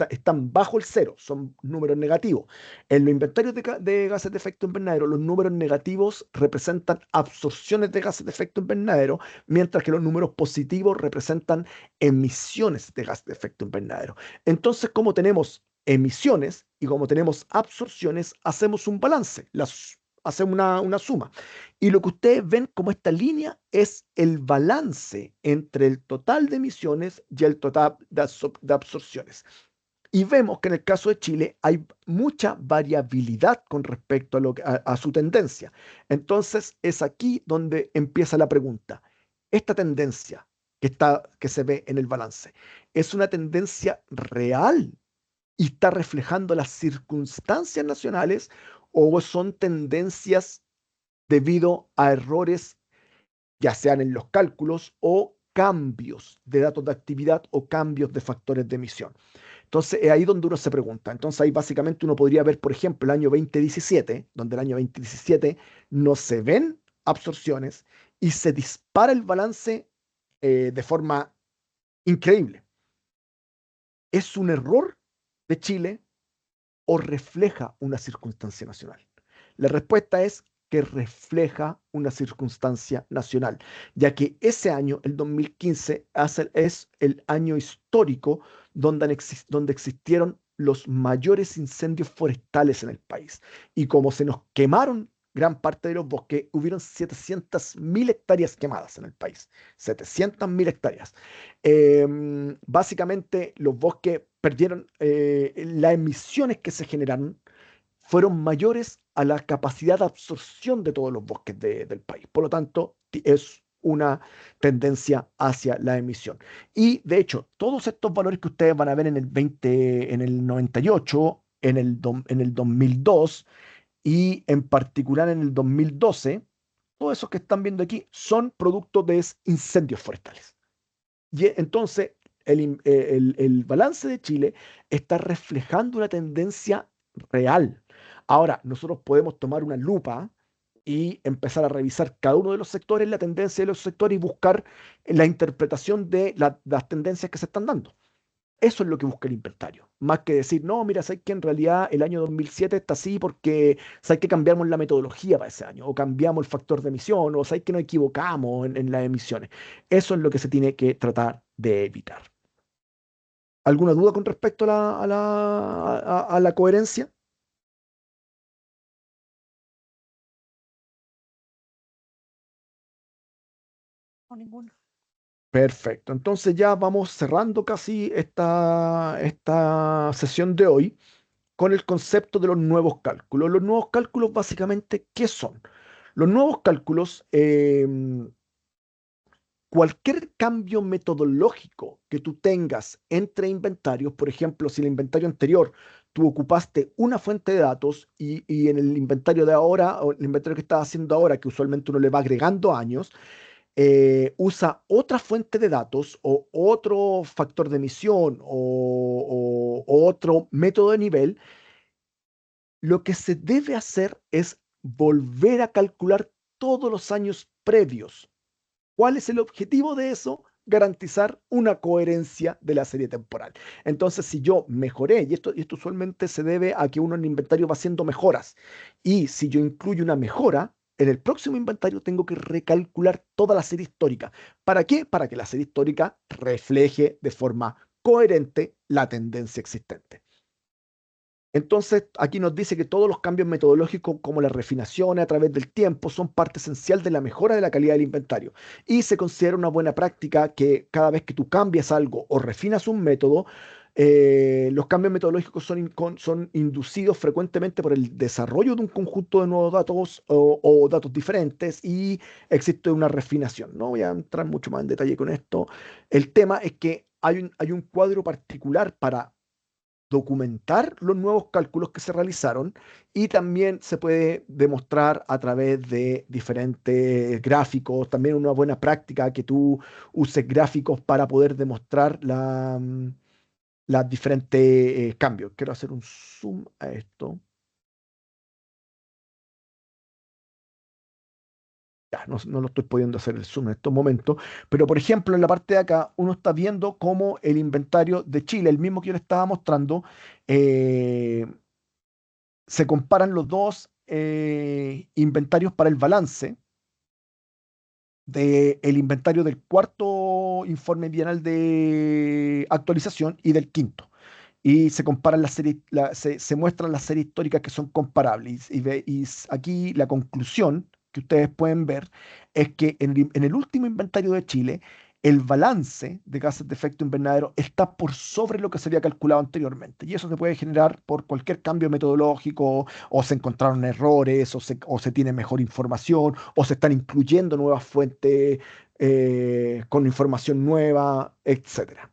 están bajo el cero, son números negativos. En los inventarios de gases de efecto invernadero, los números negativos representan absorciones de gases de efecto invernadero, mientras que los números positivos representan emisiones de gases de efecto invernadero. Entonces, como tenemos emisiones y como tenemos absorciones, hacemos un balance, hacemos una suma. Y lo que ustedes ven como esta línea es el balance entre el total de emisiones y el total de absorciones. Y vemos que en el caso de Chile hay mucha variabilidad con respecto a su tendencia. Entonces es aquí donde empieza la pregunta. Esta tendencia que se ve en el balance, ¿es una tendencia real y está reflejando las circunstancias nacionales o son tendencias debido a errores, ya sean en los cálculos o cambios de datos de actividad o cambios de factores de emisión? Entonces, es ahí donde uno se pregunta. Entonces, ahí básicamente uno podría ver, por ejemplo, el año 2017, donde el año 2017 no se ven absorciones y se dispara el balance de forma increíble. ¿Es un error de Chile o refleja una circunstancia nacional? La respuesta es que refleja una circunstancia nacional, ya que ese año, el 2015, es el año histórico donde existieron los mayores incendios forestales en el país. Y como se nos quemaron gran parte de los bosques, hubieron 700.000 hectáreas quemadas en el país. 700.000 hectáreas. Básicamente, los bosques perdieron, las emisiones que se generaron fueron mayores a la capacidad de absorción de todos los bosques del país. Por lo tanto, es una tendencia hacia la emisión. Y de hecho, todos estos valores que ustedes van a ver en el 20, en el 98, en el 2002 y en particular en el 2012, todos esos que están viendo aquí son producto de incendios forestales. Y entonces el balance de Chile está reflejando una tendencia real. Ahora, nosotros podemos tomar una lupa y empezar a revisar cada uno de los sectores, la tendencia de los sectores y buscar la interpretación de las tendencias que se están dando. Eso es lo que busca el inventario. Más que decir, no, mira, sabes que en realidad el año 2007 está así porque sabes que cambiamos la metodología para ese año, o cambiamos el factor de emisión, o sabes que nos equivocamos en las emisiones. Eso es lo que se tiene que tratar de evitar. ¿Alguna duda con respecto a la coherencia? O ninguno. Perfecto. Entonces ya vamos cerrando casi esta sesión de hoy con el concepto de los nuevos cálculos. Los nuevos cálculos básicamente, ¿qué son? Los nuevos cálculos, cualquier cambio metodológico que tú tengas entre inventarios, por ejemplo, si en el inventario anterior tú ocupaste una fuente de datos y en el inventario de ahora, o el inventario que estás haciendo ahora, que usualmente uno le va agregando años, usa otra fuente de datos o otro factor de emisión o otro método de nivel, lo que se debe hacer es volver a calcular todos los años previos ¿Cuál es el objetivo de eso? Garantizar una coherencia de la serie temporal. Entonces, si yo mejoré, y esto usualmente se debe a que uno en el inventario va haciendo mejoras, y si yo incluyo una mejora, en el próximo inventario tengo que recalcular toda la serie histórica. ¿Para qué? Para que la serie histórica refleje de forma coherente la tendencia existente. Entonces, aquí nos dice que todos los cambios metodológicos, como las refinaciones a través del tiempo, son parte esencial de la mejora de la calidad del inventario. Y se considera una buena práctica que cada vez que tú cambias algo o refinas un método, los cambios metodológicos son inducidos frecuentemente por el desarrollo de un conjunto de nuevos datos o datos diferentes y existe una refinación. No voy a entrar mucho más en detalle con esto. El tema es que hay un cuadro particular para documentar los nuevos cálculos que se realizaron y también se puede demostrar a través de diferentes gráficos. También una buena práctica que tú uses gráficos para poder demostrar las diferentes cambios. Quiero hacer un zoom a esto. Ya, no lo estoy pudiendo hacer el zoom en estos momentos, pero por ejemplo en la parte de acá uno está viendo cómo el inventario de Chile, el mismo que yo le estaba mostrando, eh, se comparan los dos inventarios para el balance del inventario del cuarto informe bienal de actualización y del quinto. Y se comparan las series, se muestran las series históricas que son comparables. Aquí la conclusión que ustedes pueden ver es que en el último inventario de Chile, el balance de gases de efecto invernadero está por sobre lo que se había calculado anteriormente. Y eso se puede generar por cualquier cambio metodológico, o se encontraron errores, o se tiene mejor información, o se están incluyendo nuevas fuentes con información nueva, etcétera.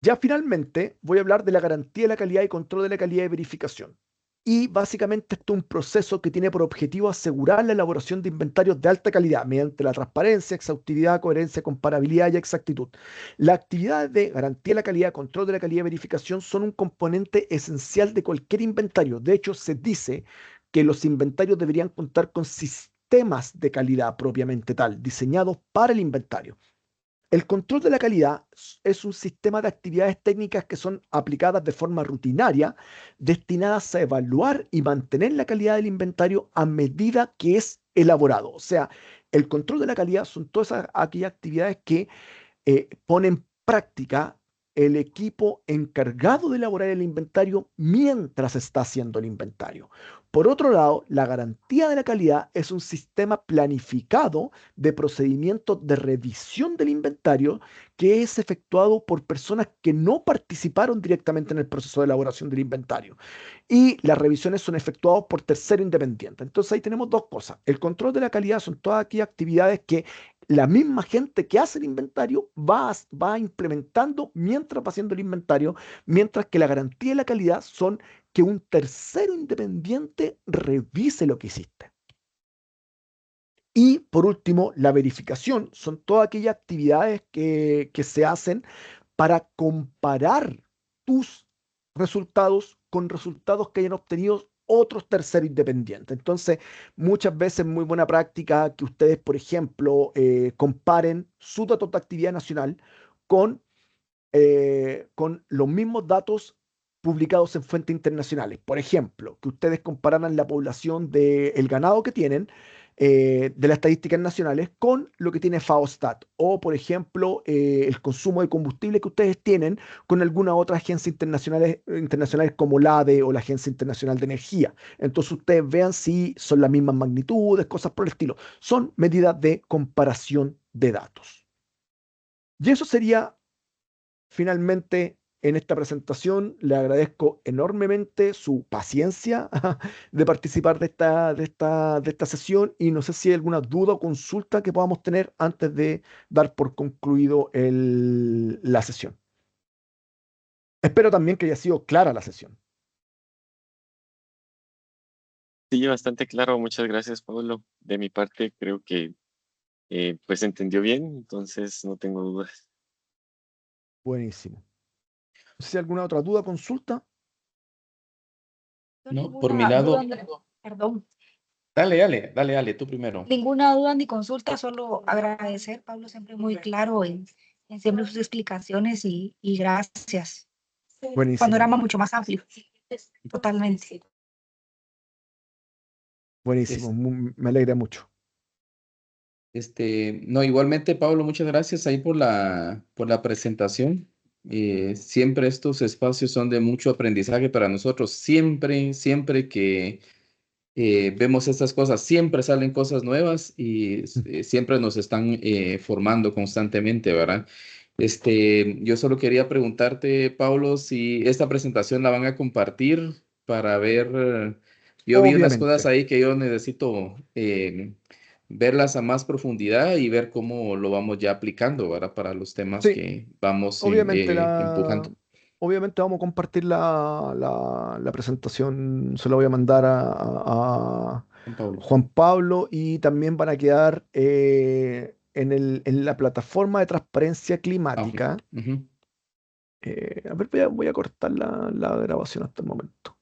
Ya finalmente voy a hablar de la garantía de la calidad y control de la calidad de verificación. Y básicamente esto es un proceso que tiene por objetivo asegurar la elaboración de inventarios de alta calidad mediante la transparencia, exhaustividad, coherencia, comparabilidad y exactitud. Las actividades de garantía de la calidad, control de la calidad y verificación son un componente esencial de cualquier inventario. De hecho, se dice que los inventarios deberían contar con sistemas de calidad propiamente tal, diseñados para el inventario. El control de la calidad es un sistema de actividades técnicas que son aplicadas de forma rutinaria, destinadas a evaluar y mantener la calidad del inventario a medida que es elaborado. O sea, el control de la calidad son todas aquellas actividades que pone en práctica el equipo encargado de elaborar el inventario mientras está haciendo el inventario. Por otro lado, la garantía de la calidad es un sistema planificado de procedimientos de revisión del inventario que es efectuado por personas que no participaron directamente en el proceso de elaboración del inventario. Y las revisiones son efectuadas por tercero independiente. Entonces ahí tenemos dos cosas. El control de la calidad son todas aquellas actividades que la misma gente que hace el inventario va implementando mientras va haciendo el inventario, mientras que la garantía de la calidad son que un tercero independiente revise lo que hiciste. Y por último, la verificación son todas aquellas actividades que se hacen para comparar tus resultados con resultados que hayan obtenido otros terceros independientes. Entonces, muchas veces es muy buena práctica que ustedes, por ejemplo, comparen su datos de actividad nacional con con los mismos datos publicados en fuentes internacionales. Por ejemplo, que ustedes compararan la población del ganado que tienen, de las estadísticas nacionales, con lo que tiene FAOSTAT. O, por ejemplo, el consumo de combustible que ustedes tienen con alguna otra agencia internacionales como la ADE o la Agencia Internacional de Energía. Entonces ustedes vean si son las mismas magnitudes, cosas por el estilo. Son medidas de comparación de datos. Y eso sería finalmente, en esta presentación, le agradezco enormemente su paciencia de participar de esta sesión y no sé si hay alguna duda o consulta que podamos tener antes de dar por concluido la sesión. Espero también que haya sido clara la sesión. Sí, bastante claro. Muchas gracias, Pablo. De mi parte, creo que pues entendió bien, entonces no tengo dudas. Buenísimo. No sé si hay alguna otra duda o consulta. No, por mi Ninguna lado, duda, Andrés. Perdón. Dale, tú primero. Ninguna duda ni consulta, solo agradecer, Pablo, siempre muy claro en siempre sus explicaciones y gracias. Buenísimo. Panorama mucho más amplio. Totalmente. Buenísimo. Me alegra mucho. No, igualmente, Pablo, muchas gracias ahí por la presentación. Siempre estos espacios son de mucho aprendizaje para nosotros. Siempre que vemos estas cosas, siempre salen cosas nuevas y siempre nos están formando constantemente, ¿verdad? Yo solo quería preguntarte, Pablo, si esta presentación la van a compartir para ver. Yo vi unas cosas Obviamente. ahí que yo necesito verlas a más profundidad y ver cómo lo vamos ya aplicando, ¿verdad? Para los temas Sí, que vamos obviamente empujando. obviamente vamos a compartir la presentación, se la voy a mandar a Juan Pablo. Juan Pablo y también van a quedar en la plataforma de transparencia Ah, ok. climática. Ujú. A ver, voy a cortar la grabación hasta el momento.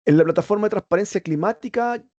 En la plataforma de transparencia climática